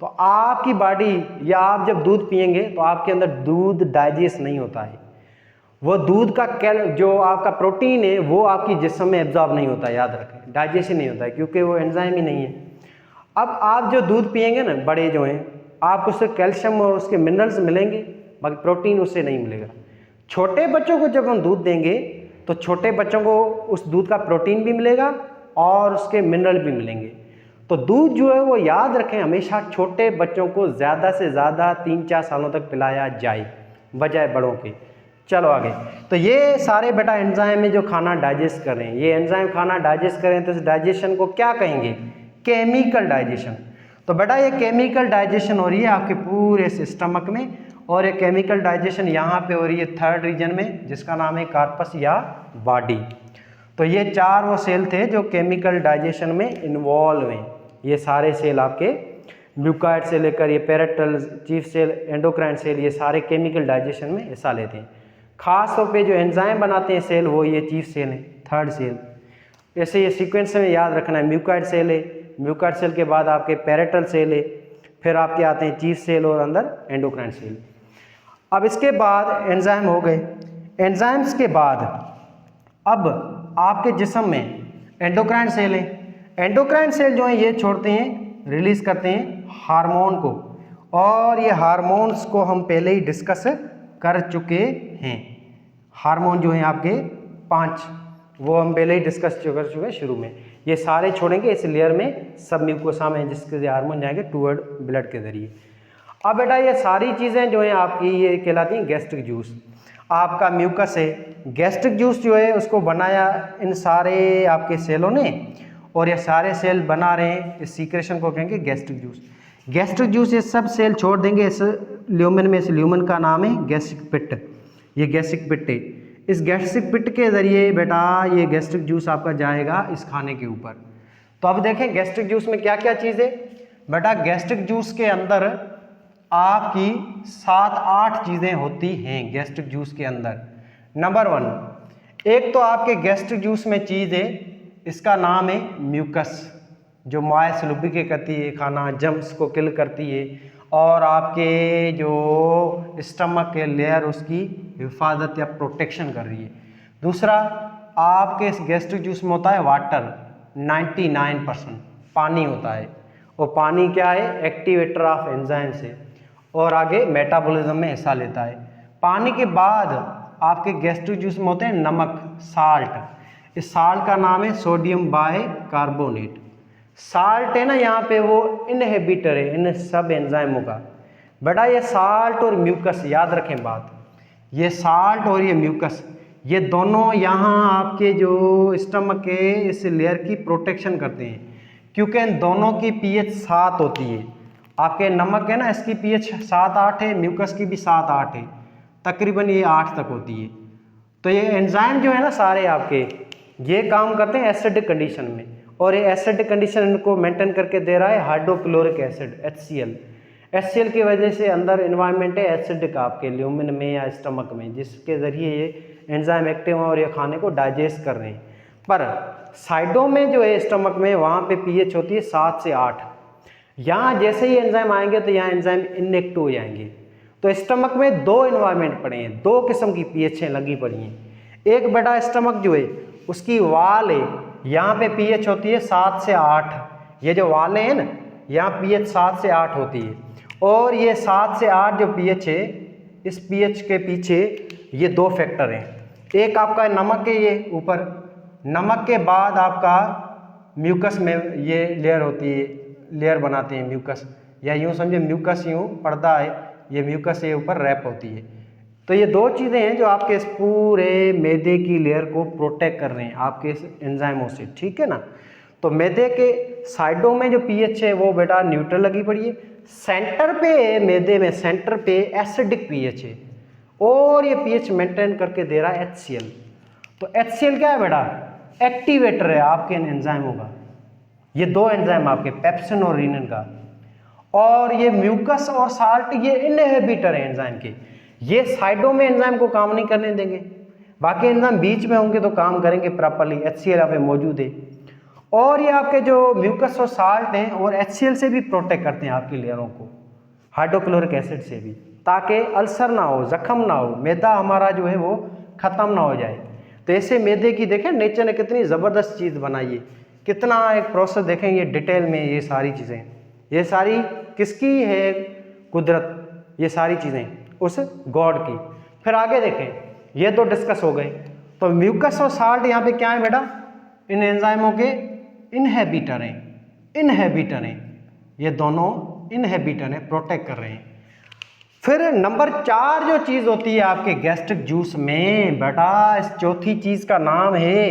तो आपकी बॉडी या आप जब दूध पिएंगे तो आपके अंदर दूध डाइजेस्ट नहीं होता है। वो दूध का जो आपका प्रोटीन है वो आपकी जिस्म में एब्जॉर्ब नहीं होता है, याद रखें, डाइजेशन नहीं होता है क्योंकि वो एंजाइम ही नहीं है। अब आप जो दूध पिएंगे ना, बड़े जो हैं, आपको उससे कैल्शियम और उसके मिनरल्स मिलेंगे, बाकी प्रोटीन उससे नहीं मिलेगा। छोटे बच्चों को जब हम दूध देंगे तो छोटे बच्चों को उस दूध का प्रोटीन भी मिलेगा और उसके मिनरल भी मिलेंगे। तो दूध जो है वो याद रखें, हमेशा छोटे बच्चों को ज़्यादा से ज़्यादा 3-4 सालों तक पिलाया जाए बजाय बड़ों के। चलो आगे। तो ये सारे बेटा एंजाइम है जो खाना डाइजेस्ट कर रहे हैं। ये एंजाइम खाना डाइजेस्ट करें तो इस डाइजेशन को क्या कहेंगे? Chemical digestion. तो बेटा ये केमिकल डाइजेशन हो रही है आपके पूरे स्टमक में, और ये केमिकल डाइजेशन यहाँ पे हो रही है थर्ड रीजन में जिसका नाम है कार्पस या बॉडी। तो ये चार वो सेल थे जो केमिकल डाइजेशन में इन्वॉल्व हैं। ये सारे सेल आपके म्यूकाइड से लेकर ये parietal, chief cell, endocrine cell, ये सारे केमिकल डाइजेशन में हिस्सा लेते हैं। खास तौर पे जो एंजाइम बनाते हैं सेल वो ये चीफ सेल है, थर्ड सेल। ऐसे ये सीक्वेंस में याद रखना है, म्यूकाइड सेल है, म्यूकाइड सेल के बाद आपके पेरेटल सेल है, फिर आपके आते हैं चीफ सेल और अंदर एंडोक्राइन सेल। अब इसके बाद एंजाइम हो गए। एंजाइम्स के बाद अब आपके जिस्म में एंडोक्राइन सेल है। एंडोक्राइन सेल जो है ये छोड़ते हैं, रिलीज करते हैं हार्मोन को, और ये हार्मोन्स को हम पहले ही डिस्कस कर चुके हैं। हार्मोन जो हैं आपके 5, वो हम पहले ही डिस्कस कर चुके हैं शुरू में। ये सारे छोड़ेंगे इस लेयर में, सब म्यूकोसा में जिसके हार्मोन जाएंगे टूवर्ड ब्लड के जरिए। अब बेटा ये सारी चीज़ें जो हैं आपकी ये कहलाती हैं गैस्ट्रिक जूस। आपका म्यूकस है, गैस्ट्रिक जूस जो है उसको बनाया इन सारे आपके सेलों ने, और ये सारे सेल बना रहे हैं, इस सीक्रेशन को कहेंगे गैस्ट्रिक जूस। गैस्ट्रिक जूस ये सब सेल छोड़ देंगे इस ल्यूमेन में। इस ल्यूमेन का नाम है गैस्ट्रिक पिट। ये गैस्ट्रिक पिट है, इस गैस्ट्रिक पिट के ज़रिए बेटा ये गैस्ट्रिक जूस आपका जाएगा इस खाने के ऊपर। तो अब देखें गैस्ट्रिक जूस में क्या क्या चीज़ है बेटा। गैस्ट्रिक जूस के अंदर आपकी 7-8 चीज़ें होती हैं गैस्ट्रिक जूस के अंदर। नंबर 1, एक तो आपके गैस्ट्रिक जूस में चीज़ है, इसका नाम है म्यूकस, जो मॉइस लुब्रिकेट करती है, खाना जम्स को किल करती है और आपके जो स्टमक के लेयर उसकी हिफाजत या प्रोटेक्शन कर रही है। दूसरा, आपके इस गैस्ट्रिक जूस में होता है वाटर, 99% पानी होता है, और पानी क्या है, एक्टिवेटर ऑफ एंजाइम से, और आगे मेटाबॉलिज्म में हिस्सा लेता है। पानी के बाद आपके गैस्ट्रिक जूस में होते हैं नमक, साल्ट। इस साल्ट का नाम है सोडियम बाइकार्बोनेट। साल्ट है ना यहाँ पे, वो इनहिबिटर है इन सब एंजाइमों का। बेटा ये साल्ट और म्यूकस, याद रखें बात, ये साल्ट और ये म्यूकस, ये दोनों यहाँ आपके जो स्टमक के इस लेयर की प्रोटेक्शन करते हैं, क्योंकि इन दोनों की pH 7 होती है। आपके नमक है ना, इसकी pH 7-8 है, म्यूकस की भी 7-8 है, तकरीबन ये 8 तक होती है। तो ये एंजाइम जो है ना सारे आपके, ये काम करते हैं एसिडिक कंडीशन में, और ये एसिडिक कंडीशन इनको मेंटेन करके दे रहा है हाइड्रोक्लोरिक एसिड HCl। HCl की वजह से अंदर इन्वायरमेंट है एसिडिक आपके ल्यूमिन में या स्टमक में, जिसके ज़रिए ये एंजाइम एक्टिव हैं और ये खाने को डाइजेस्ट कर रहे हैं। पर साइडों में जो है स्टमक में, वहाँ पे pH होती है 7 से 8। यहाँ जैसे ही एंजाइम आएंगे तो यहाँ एंजाइम इनएक्टिव हो जाएंगे। तो स्टमक में 2 इन्वायरमेंट पड़े हैं, 2 किस्म की pH लगी पड़ी हैं। एक बेटा स्टमक जो है उसकी वाल है, यहाँ पे pH होती है 7 से 8। ये जो वालें हैं ना, यहाँ pH 7 से 8 होती है, और ये 7 से 8 जो pH है, इस pH के पीछे ये 2 फैक्टर हैं। एक आपका नमक है, ये ऊपर, नमक के बाद आपका म्यूकस में ये लेयर होती है, लेयर बनाते हैं म्यूकस, या यूँ समझे म्यूकस यूँ पर्दा है, ये म्यूकस ये ऊपर रैप होती है। तो ये 2 चीज़ें हैं जो आपके इस पूरे मैदे की लेयर को प्रोटेक्ट कर रहे हैं आपके इस एंजाइमों से, ठीक है ना। तो मैदे के साइडों में जो pH है वो बेटा न्यूट्रल लगी पड़ी है। सेंटर पे मैदे में सेंटर पे एसिडिक pH है, और ये pH मेंटेन करके दे रहा है HCl। तो HCl क्या है बेटा, एक्टिवेटर है आपके इन एंजाइमों का। ये 2 एंजाइम आपके पेप्सिन और रीनिन का, और ये म्यूकस और साल्ट ये इनहिबिटर है एंजाइम के। ये साइडों में एंजाइम को काम नहीं करने देंगे, बाकी एंजाइम बीच में होंगे तो काम करेंगे प्रॉपर्ली। HCl यहाँ पे मौजूद है, और ये आपके जो म्यूकस और साल्ट हैं और HCl से भी प्रोटेक्ट करते हैं आपकी लेयरों को, हाइड्रोक्लोरिक एसिड से भी, ताकि अल्सर ना हो, जख्म ना हो, मैदा हमारा जो है वो ख़त्म ना हो जाए। तो ऐसे मैदे की देखें नेचर ने कितनी ज़बरदस्त चीज़ बनाई है, कितना एक प्रोसेस देखेंगे डिटेल में। ये सारी चीज़ें, ये सारी किसकी है, कुदरत, ये सारी चीज़ें उस गॉड की। फिर आगे देखें, ये तो डिस्कस हो गए। तो म्यूकस और साल्ट यहाँ पे क्या है बेटा, इन एंजाइमों के इनहिबिटर हैं, इनहिबिटर हैं, ये दोनों इनहिबिटर हैं, प्रोटेक्ट कर रहे हैं। फिर नंबर 4 जो चीज़ होती है आपके गैस्ट्रिक जूस में बेटा, इस चौथी चीज़ का नाम है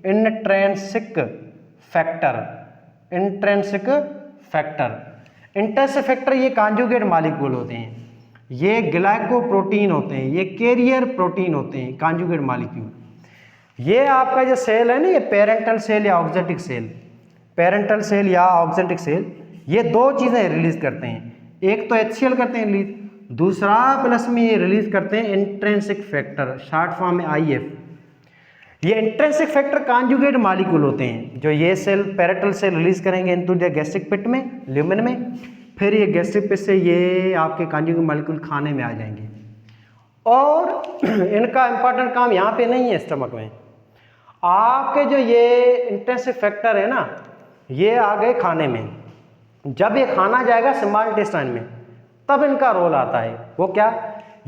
intrinsic factor. Intrinsic factor, intrinsic factor ये कॉन्जुगेट मॉलिक्यूल होते हैं, ये ग्लाइकोप्रोटीन होते हैं, ये कैरियर प्रोटीन होते हैं, कॉन्जुगेट मॉलिक्यूल। ये आपका जो सेल है ना, ये पेरेंटल सेल या ऑक्जेटिक सेल, पेरेंटल सेल या ऑक्जेटिक सेल, ये 2 चीज़ें रिलीज करते हैं। एक तो HCl करते हैं रिलीज, दूसरा प्लस में ये रिलीज करते हैं इंट्रिंसिक फैक्टर, शॉर्ट फॉर्म में IF। ये इंट्रिंसिक फैक्टर कॉन्जुगेट मॉलिक्यूल होते हैं, जो ये सेल पेरेंटल सेल रिलीज करेंगे इनटू द गैस्ट्रिक पिट में, ल्यूमेन में। फिर ये गैस्ट्रिक पिट से ये आपके कॉन्जुगेट मॉलिक्यूल खाने में आ जाएंगे, और इनका इंपॉर्टेंट काम यहाँ पे नहीं है स्टमक में। आपके जो ये इंट्रिंसिक फैक्टर है ना, ये आ गए खाने में। जब ये खाना जाएगा स्मॉल इंटेस्टाइन में, तब इनका रोल आता है। वो क्या,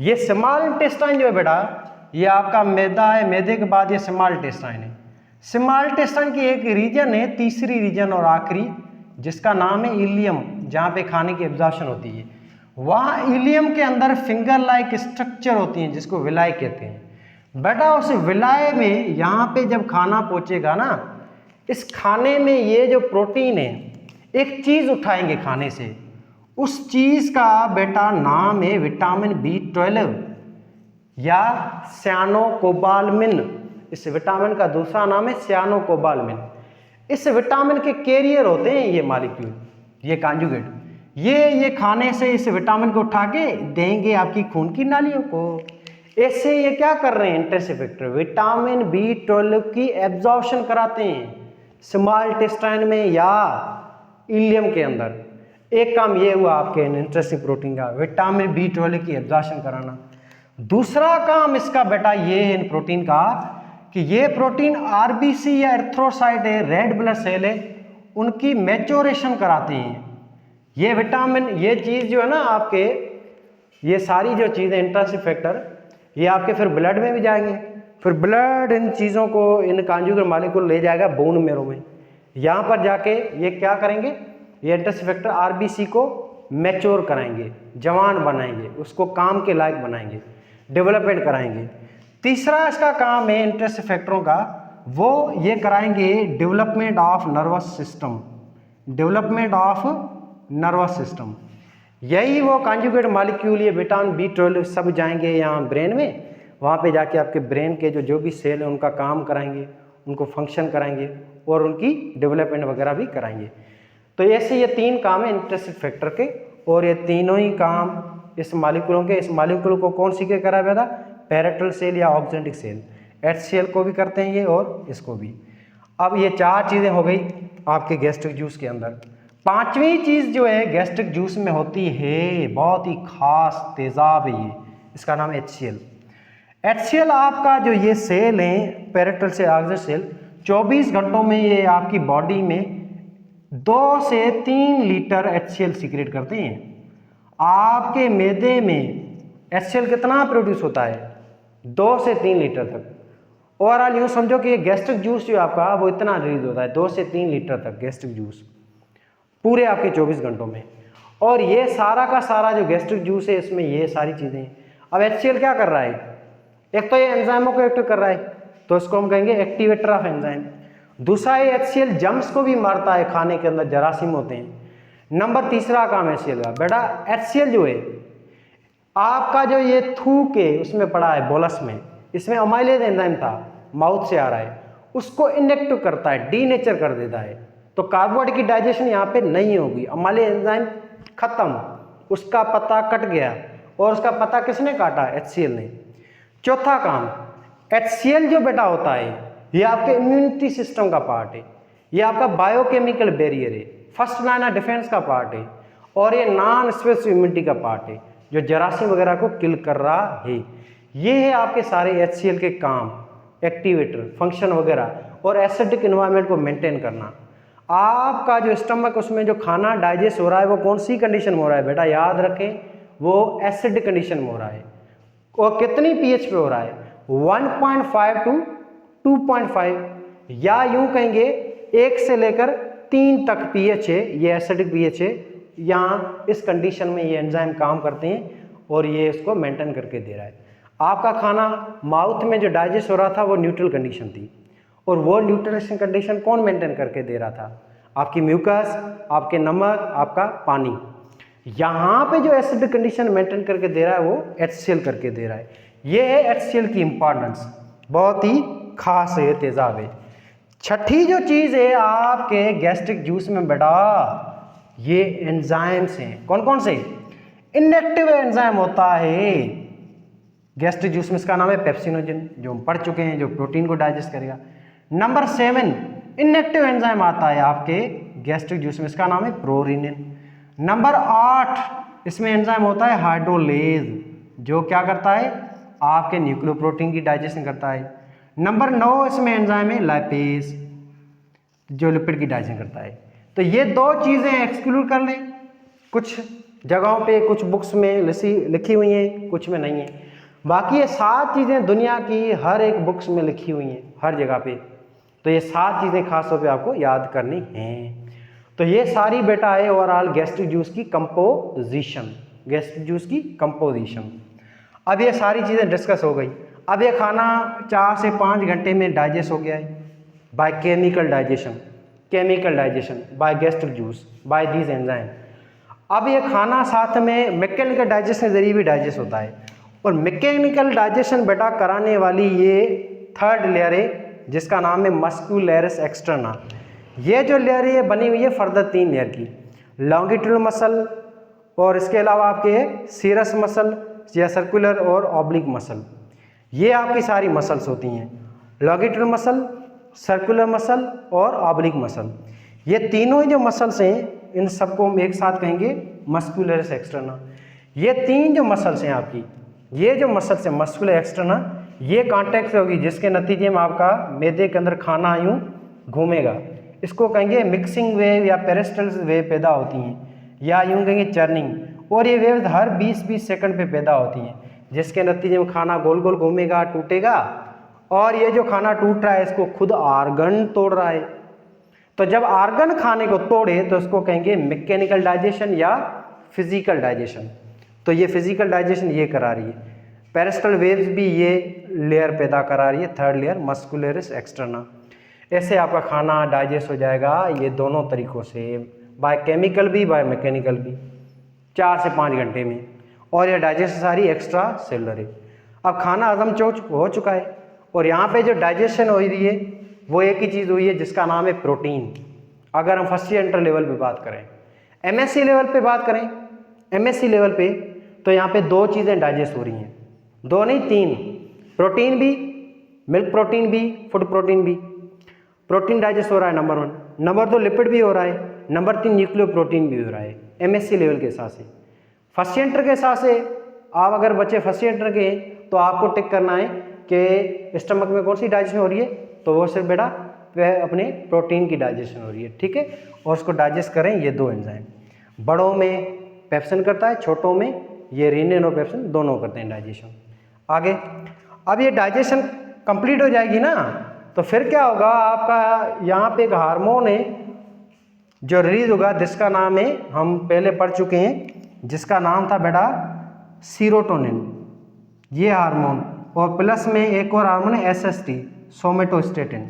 ये स्मॉल इंटेस्टाइन जो है बेटा, ये आपका मैदा है, मैदे के बाद ये स्मॉल इंटेस्टाइन है। स्मॉल इंटेस्टाइन की एक रीजन है, तीसरी रीजन और आखिरी, जिसका नाम है इलियम, जहाँ पे खाने की एब्जॉर्प्शन होती है। वहाँ इलियम के अंदर फिंगर लाइक स्ट्रक्चर होती हैं, जिसको विलाई कहते हैं। बेटा उस विलाय में यहाँ पे जब खाना पहुँचेगा ना, इस खाने में ये जो प्रोटीन है, एक चीज़ उठाएंगे खाने से, उस चीज़ का बेटा नाम है विटामिन B12 या साइनोकोबालामिन। इस विटामिन का दूसरा नाम है साइनोकोबालामिन। इस विटामिन के कैरियर होते हैं ये मॉलिक्यूल, ये कॉन्जुगेट। ये खाने से इस विटामिन को उठा के देंगे आपकी खून की नालियों को। ऐसे ये क्या कर रहे हैं इंटेस्टिन, विटामिन B12 की एब्जॉर्प्शन कराते हैं स्मॉल इंटेस्टाइन में या इलियम के अंदर। एक काम ये हुआ आपके इंटेस्टिन प्रोटीन का, विटामिन B12 की एब्जॉर्प्शन कराना। दूसरा काम इसका बेटा ये है इन प्रोटीन का कि ये प्रोटीन आरबीसी या एर्थ्रोसाइट है, रेड ब्लड सेल है, उनकी मैच्योरेशन कराते हैं। ये विटामिन, ये चीज़ जो है ना आपके, ये सारी जो चीज़ें इंट्रांसिक फैक्टर, ये आपके फिर ब्लड में भी जाएंगे, फिर ब्लड इन चीज़ों को, इन कॉन्जुगेट मॉलिक्यूल ले जाएगा बोन मैरो में। यहाँ पर जाके ये क्या करेंगे, ये इंट्रांसिक फैक्टर आरबीसी को मैच्योर कराएंगे, जवान बनाएंगे, उसको काम के लायक बनाएंगे, डेवलपमेंट कराएंगे। तीसरा इसका काम है इंट्रांसिक फैक्टरों का, वो ये कराएंगे development of nervous system, development of nervous system. यही वो कॉन्जुगेट मॉलिक्यूल, ये विटामिन B12 सब जाएंगे यहाँ ब्रेन में, वहाँ पे जाके आपके ब्रेन के जो भी सेल हैं उनका काम कराएंगे, उनको फंक्शन कराएंगे और उनकी डेवलपमेंट वगैरह भी कराएंगे। तो ऐसे ये 3 काम है इंट्रांसिक फैक्टर के, और ये तीनों ही काम इस मॉलिक्यूलों के, इस मॉलिक्यूल को कौन सी के करा हुआ था, पैरेटल सेल या ऑक्जेंटिक सेल, HCl को भी करते हैं ये और इसको भी। अब ये 4 चीज़ें हो गई आपके गैस्ट्रिक जूस के अंदर। 5वीं चीज़ जो है गैस्ट्रिक जूस में होती है, बहुत ही खास तेज़ाब है ये, इसका नाम है HCl। HCl आपका जो ये सेल है पैरेटल से ऑक्जेंटिक सेल, 24 घंटों में ये आपकी बॉडी में 2 से 3 लीटर HCl सीक्रेट करते हैं। आपके मैदे में HCl कितना प्रोड्यूस होता है, 2 से 3 लीटर तक। ओवरऑल यूँ समझो कि ये गैस्ट्रिक जूस जो आपका वो इतना रिलीज होता है, 2 से 3 लीटर तक गैस्ट्रिक जूस पूरे आपके 24 घंटों में। और ये सारा का सारा जो गैस्ट्रिक जूस है इसमें ये सारी चीज़ें हैं। अब HCl क्या कर रहा है, एक तो ये एंजाइमों को एक्टिव कर रहा है, तो इसको हम कहेंगे एक्टिवेटर ऑफ एंजाइम। दूसरा ये HCl जम्स को भी मारता है, खाने के अंदर जरासीम होते हैं। नंबर तीसरा काम HCl का बेटा, HCl जो है आपका जो ये थूक है उसमें पड़ा है बोलस में, इसमें अमाइलेज एंजाइम था, माउथ से आ रहा है, उसको इनएक्टिव करता है, डीनेचर कर देता है। तो कार्बोहाइड्रेट की डाइजेशन यहाँ पे नहीं होगी, अमाइलेज एंजाइम खत्म, उसका पत्ता कट गया। और उसका पत्ता किसने काटा, HCl ने। चौथा काम, HCl जो बेटा होता है ये आपके इम्यूनिटी सिस्टम का पार्ट है, ये आपका बायोकेमिकल बैरियर है, फर्स्ट लाइन ऑफ डिफेंस का पार्ट है, और ये नॉन स्पेसिफिक इम्यूनिटी का पार्ट है जो जरासीम वगैरह को किल कर रहा है। ये है आपके सारे HCl के काम, एक्टिवेटर, फंक्शन वगैरह, और एसिडिक इन्वायरमेंट को मेंटेन करना। आपका जो स्टमक, उसमें जो खाना डाइजेस्ट हो रहा है वो कौन सी कंडीशन में हो रहा है बेटा, याद रखें, वो एसिडिक कंडीशन में हो रहा है। और कितनी pH पे हो रहा है, 1.5 to 2.5, या यूं कहेंगे 1 से लेकर 3 तक pH है, ये एसिडिक pH है। यहाँ इस कंडीशन में ये एंजाइम काम करते हैं और ये इसको मेंटेन करके दे रहा है। आपका खाना माउथ में जो डाइजेस्ट हो रहा था वो न्यूट्रल कंडीशन थी, और वो न्यूट्रिशन कंडीशन कौन मेंटेन करके दे रहा था, आपकी म्यूकस, आपके नमक, आपका पानी। यहाँ पे जो एसिडिक कंडीशन मेंटेन करके दे रहा है वो HCl करके दे रहा है। ये है HCl की इंपॉर्टेंस, बहुत ही खास है, तेजाब है। छठी जो चीज़ है आपके गैस्ट्रिक जूस में बेटा, ये एंजाइम्स हैं। कौन कौन से, इनएक्टिव एंजाइम होता है गैस्ट्रिक जूस में, इसका नाम है पेप्सिनोजन, जो हम पढ़ चुके हैं, जो प्रोटीन को डाइजेस्ट करेगा। नंबर 7 इनएक्टिव एंजाइम आता है आपके गैस्ट्रिक जूस में, इसका नाम है प्रोरिनिन। नंबर 8 इसमें एंजाइम होता है हाइड्रोलेज, जो क्या करता है, आपके न्यूक्लियोप्रोटीन की डाइजेशन करता है। नंबर 9 इसमें एंजाइम है लाइपेज, जो लिपिड की डाइजेशन करता है। तो ये 2 चीज़ें एक्सक्लूड कर लें, कुछ जगहों पे, कुछ बुक्स में लिखी हुई हैं, कुछ में नहीं है। बाकी ये 7 चीज़ें दुनिया की हर एक बुक्स में लिखी हुई हैं, हर जगह पे। तो ये 7 चीज़ें खास तौर पे आपको याद करनी हैं। तो ये सारी बेटा है ओवरऑल गैस्ट्रिक जूस की कंपोजिशन, गैस्ट्रिक जूस की कंपोजिशन। अब ये सारी चीज़ें डिस्कस हो गई। अब ये खाना 4 से 5 घंटे में डाइजेस्ट हो गया है by chemical digestion, by gastric juice, by these enzyme. अब ये खाना साथ में मैकेनिकल डाइजेशन के जरिए भी डाइजेस्ट होता है, और मैकेनिकल डाइजेशन बेटा कराने वाली ये 3rd लेयर है जिसका नाम है मस्कुलरिस एक्सटर्ना। ये जो लेयर है ये बनी हुई है फर्दर 3 लेयर की, लॉन्गिट्यूडनल मसल, और इसके अलावा आपके सीरस मसल या सर्कुलर और ऑब्लिक मसल, ये आपकी सारी मसल्स होती हैं। लॉन्गिट्यूडनल मसल, सर्कुलर मसल और ऑब्लिक मसल, ये तीनों ही जो मसल्स हैं इन सबको हम एक साथ कहेंगे मस्कुलरिस एक्सटर्ना। ये तीन जो मसल्स हैं आपकी, ये जो मसल्स हैं मस्कुलर एक्सटर्ना, ये कांटेक्ट होगी जिसके नतीजे में आपका मैदे के अंदर खाना यूँ घूमेगा। इसको कहेंगे मिक्सिंग वेव या पेरिस्टल वेव पैदा होती हैं, या यूँ कहेंगे चर्निंग। और ये वेव हर 20-20 सेकंड पे पैदा होती हैं, जिसके नतीजे में खाना गोल गोल घूमेगा, टूटेगा, और ये जो खाना टूट रहा है इसको खुद आर्गन तोड़ रहा है। तो जब आर्गन खाने को तोड़े तो इसको कहेंगे मैकेनिकल डाइजेशन या फिजिकल डाइजेशन। तो ये फिजिकल डाइजेशन ये करा रही है। पेरिस्टल वेव्स भी ये लेयर पैदा करा रही है, थर्ड लेयर मस्कुलरिस एक्सटर्ना। ऐसे आपका खाना डाइजेस्ट हो जाएगा ये दोनों तरीक़ों से, बाय केमिकल भी बाय मैकेनिकल भी, 4 से 5 घंटे में। और ये डाइजेशन सारी एक्स्ट्रा सेलुलर है। अब खाना हजम हो चुका है और यहाँ पे जो डाइजेशन हो रही है वो एक ही चीज़ हुई है जिसका नाम है प्रोटीन। अगर हम फर्स्ट ईयर लेवल पे बात करें, एमएससी लेवल पे बात करें, एमएससी लेवल पे तो यहाँ पे 2 चीज़ें डाइजेस्ट हो रही हैं, 2 नहीं 3, प्रोटीन भी, मिल्क प्रोटीन भी, फूड प्रोटीन भी। प्रोटीन डाइजेस्ट हो रहा है नंबर 1, नंबर 2 लिपिड भी हो रहा है, नंबर 3 न्यूक्लियो प्रोटीन भी हो रहा है एमएससी लेवल के हिसाब से। फर्स्ट ईयर के हिसाब से आप अगर बच्चे फर्स्ट ईयर के हैं तो आपको टिक करना है कि स्टमक में कौन सी डाइजेशन हो रही है, तो वो सिर्फ बेटा वह अपने प्रोटीन की डाइजेशन हो रही है, ठीक है। और उसको डाइजेस्ट करें ये 2 एंजाइम, बड़ों में पेप्सिन करता है, छोटों में ये रीनिन और पेप्सिन दोनों करते हैं डाइजेशन। आगे अब ये डाइजेशन कंप्लीट हो जाएगी ना, तो फिर क्या होगा, आपका यहाँ पे एक हार्मोन है जो रिलीज होगा जिसका नाम है, हम पहले पढ़ चुके हैं, जिसका नाम था बेटा सीरोटोनिन, ये हार्मोन। और प्लस में एक और हार्मोन है एसएसटी, सोमेटोस्टेटिन।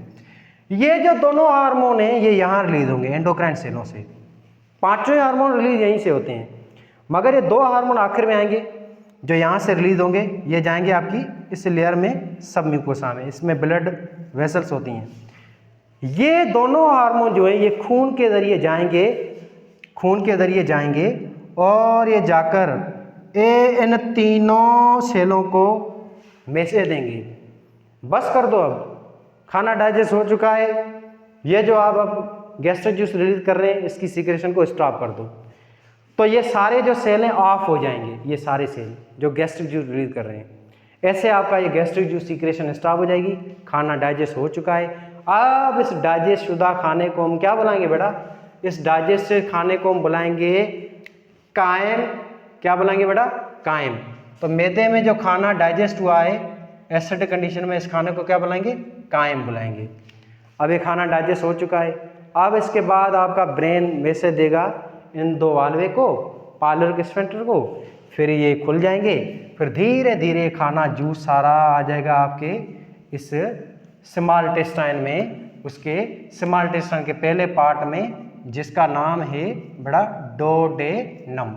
ये जो दोनों हार्मोन हैं ये यहाँ रिलीज होंगे एंडोक्राइन सेलों से। 5 हार्मोन रिलीज यहीं से होते हैं, मगर ये 2 हार्मोन आखिर में आएंगे जो यहाँ से रिलीज होंगे। ये जाएंगे आपकी इस लेयर में, सब म्यूकोसा में, इसमें ब्लड वेसल्स होती हैं। ये दोनों हार्मोन जो है ये खून के ज़रिए जाएंगे, खून के ज़रिए जाएंगे और ये जाकर इन तीनों सेलों को मैसेज देंगे, बस कर दो, अब खाना डाइजेस्ट हो चुका है, ये जो आप अब गैस्ट्रिक जूस रिलीज कर रहे हैं इसकी सीक्रेशन को स्टॉप कर दो। तो ये सारे जो सेल हैं ऑफ हो जाएंगे, ये सारे सेल जो गैस्ट्रिक जूस रिलीज कर रहे हैं। ऐसे आपका ये गैस्ट्रिक जूस सीक्रेशन स्टॉप हो जाएगी, खाना डाइजेस्ट हो चुका है। अब इस डाइजेस्ट शुदा खाने को हम क्या बुलाएंगे बेटा, इस डाइजेस्टेड खाने को हम बुलाएंगे कायम। क्या बुलाएंगे बेटा, कायम। तो मैदे में जो खाना डाइजेस्ट हुआ है एसिडिक कंडीशन में, इस खाने को क्या बुलाएंगे, कायम बुलाएंगे। अब ये खाना डाइजेस्ट हो चुका है। अब इसके बाद आपका ब्रेन मैसेज देगा इन 2 वाल्वे को, पायलोरिक स्फिंक्टर को, फिर ये खुल जाएंगे, फिर धीरे धीरे खाना जूस सारा आ जाएगा आपके इस स्मॉल इंटेस्टाइन में, उसके स्मॉल इंटेस्टाइन के पहले पार्ट में, जिसका नाम है बड़ा डोडेनम।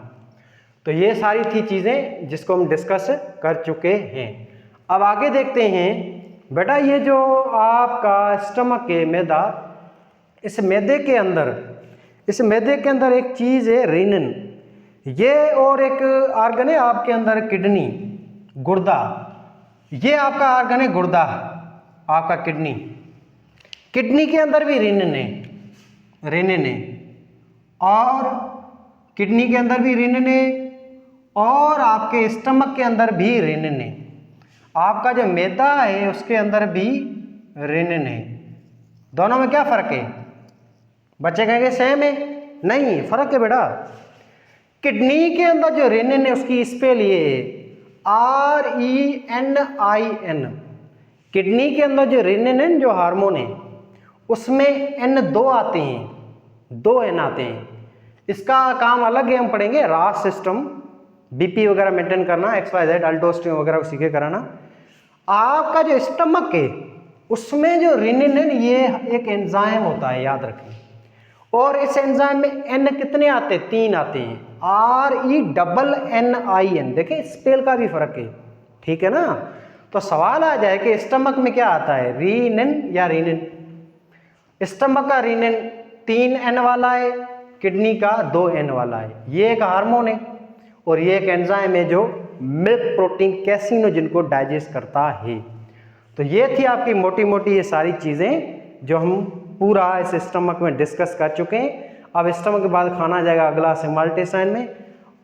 तो ये सारी थी चीज़ें जिसको हम डिस्कस कर चुके हैं। अब आगे देखते हैं बेटा, ये जो आपका स्टमक है मैदा, इस मैदे के अंदर, इस मैदे के अंदर एक चीज़ है रेनिन, ये और एक आर्गन है आपके अंदर किडनी, गुर्दा, ये आपका आर्गन है गुर्दा, आपका किडनी, किडनी के अंदर भी रेनिन है, रेनिन है, और किडनी के अंदर भी रेनिन है, और आपके स्टमक के अंदर भी रेनिन है। आपका जो मैदा है उसके अंदर भी रेनिन है। दोनों में क्या फ़र्क है, बच्चे कहेंगे सेम है, नहीं फ़र्क है बेटा। किडनी के अंदर जो रेनिन है उसकी स्पेल ये है RENIN। किडनी के अंदर जो रेनिन जो हार्मोन है उसमें N 2 आते हैं, 2 N आते हैं। इसका काम अलग है, हम पढ़ेंगे रास सिस्टम, बीपी वगैरह मेंटेन करना, XYZ अल्डोस्टेरोन वगैरह को सीखे कराना। आपका जो स्टमक है उसमें जो रेनिन है ये एक एंजाइम होता है, याद रखें। और इस एंजाइम में N कितने आते हैं, 3 आते हैं, RENNIN। देखें स्पेल का भी फर्क है, ठीक है ना। तो सवाल आ जाए कि स्टमक में क्या आता है, रीनिन या रेनिन। स्टमक का रेनिन 3 N वाला है, किडनी का 2 N वाला है। ये एक हार्मोन है, और ये एक एंजाइम है जो मिल्क प्रोटीन कैसिनोजिन को डाइजेस्ट करता है। तो ये थी आपकी मोटी मोटी ये सारी चीज़ें जो हम पूरा इस स्टमक में डिस्कस कर चुके हैं। अब स्टमक के बाद खाना जाएगा अगला स्मॉल इंटेस्टाइन में,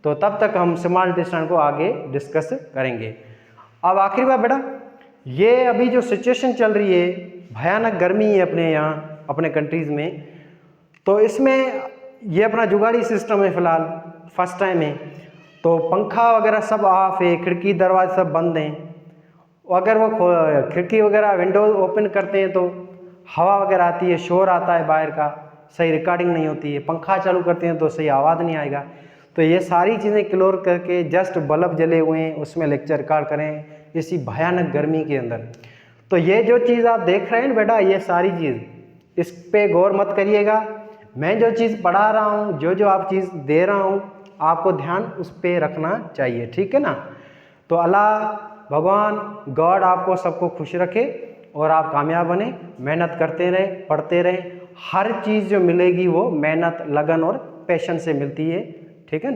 तो तब तक हम स्मॉल इंटेस्टाइन को आगे डिस्कस करेंगे। अब आखिरी बात बेटा, ये अभी जो सिचुएशन चल रही है, भयानक गर्मी है अपने यहाँ अपने कंट्रीज़ में, तो इसमें ये अपना जुगाड़ी सिस्टम है फ़िलहाल, फर्स्ट टाइम है, तो पंखा वगैरह सब ऑफ है, खिड़की दरवाजे सब बंद हैं। अगर वो खिड़की वगैरह विंडो ओपन करते हैं तो हवा वगैरह आती है, शोर आता है बाहर का, सही रिकॉर्डिंग नहीं होती है। पंखा चालू करते हैं तो सही आवाज़ नहीं आएगा। तो ये सारी चीज़ें क्लियर करके जस्ट बल्ब जले हुए हैं उसमें लेक्चर रिकॉर्ड करें इसी भयानक गर्मी के अंदर। तो ये जो चीज़ आप देख रहे हैं बेटा, ये सारी चीज़ इस पे गौर मत करिएगा। मैं जो चीज़ पढ़ा रहा हूँ, जो आप चीज़ दे रहा हूँ, आपको ध्यान उस पर रखना चाहिए, ठीक है ना। तो अल्लाह भगवान गॉड आपको सबको खुश रखे और आप कामयाब बने, मेहनत करते रहें, पढ़ते रहें। हर चीज़ जो मिलेगी वो मेहनत, लगन और पैशन से मिलती है, ठीक है।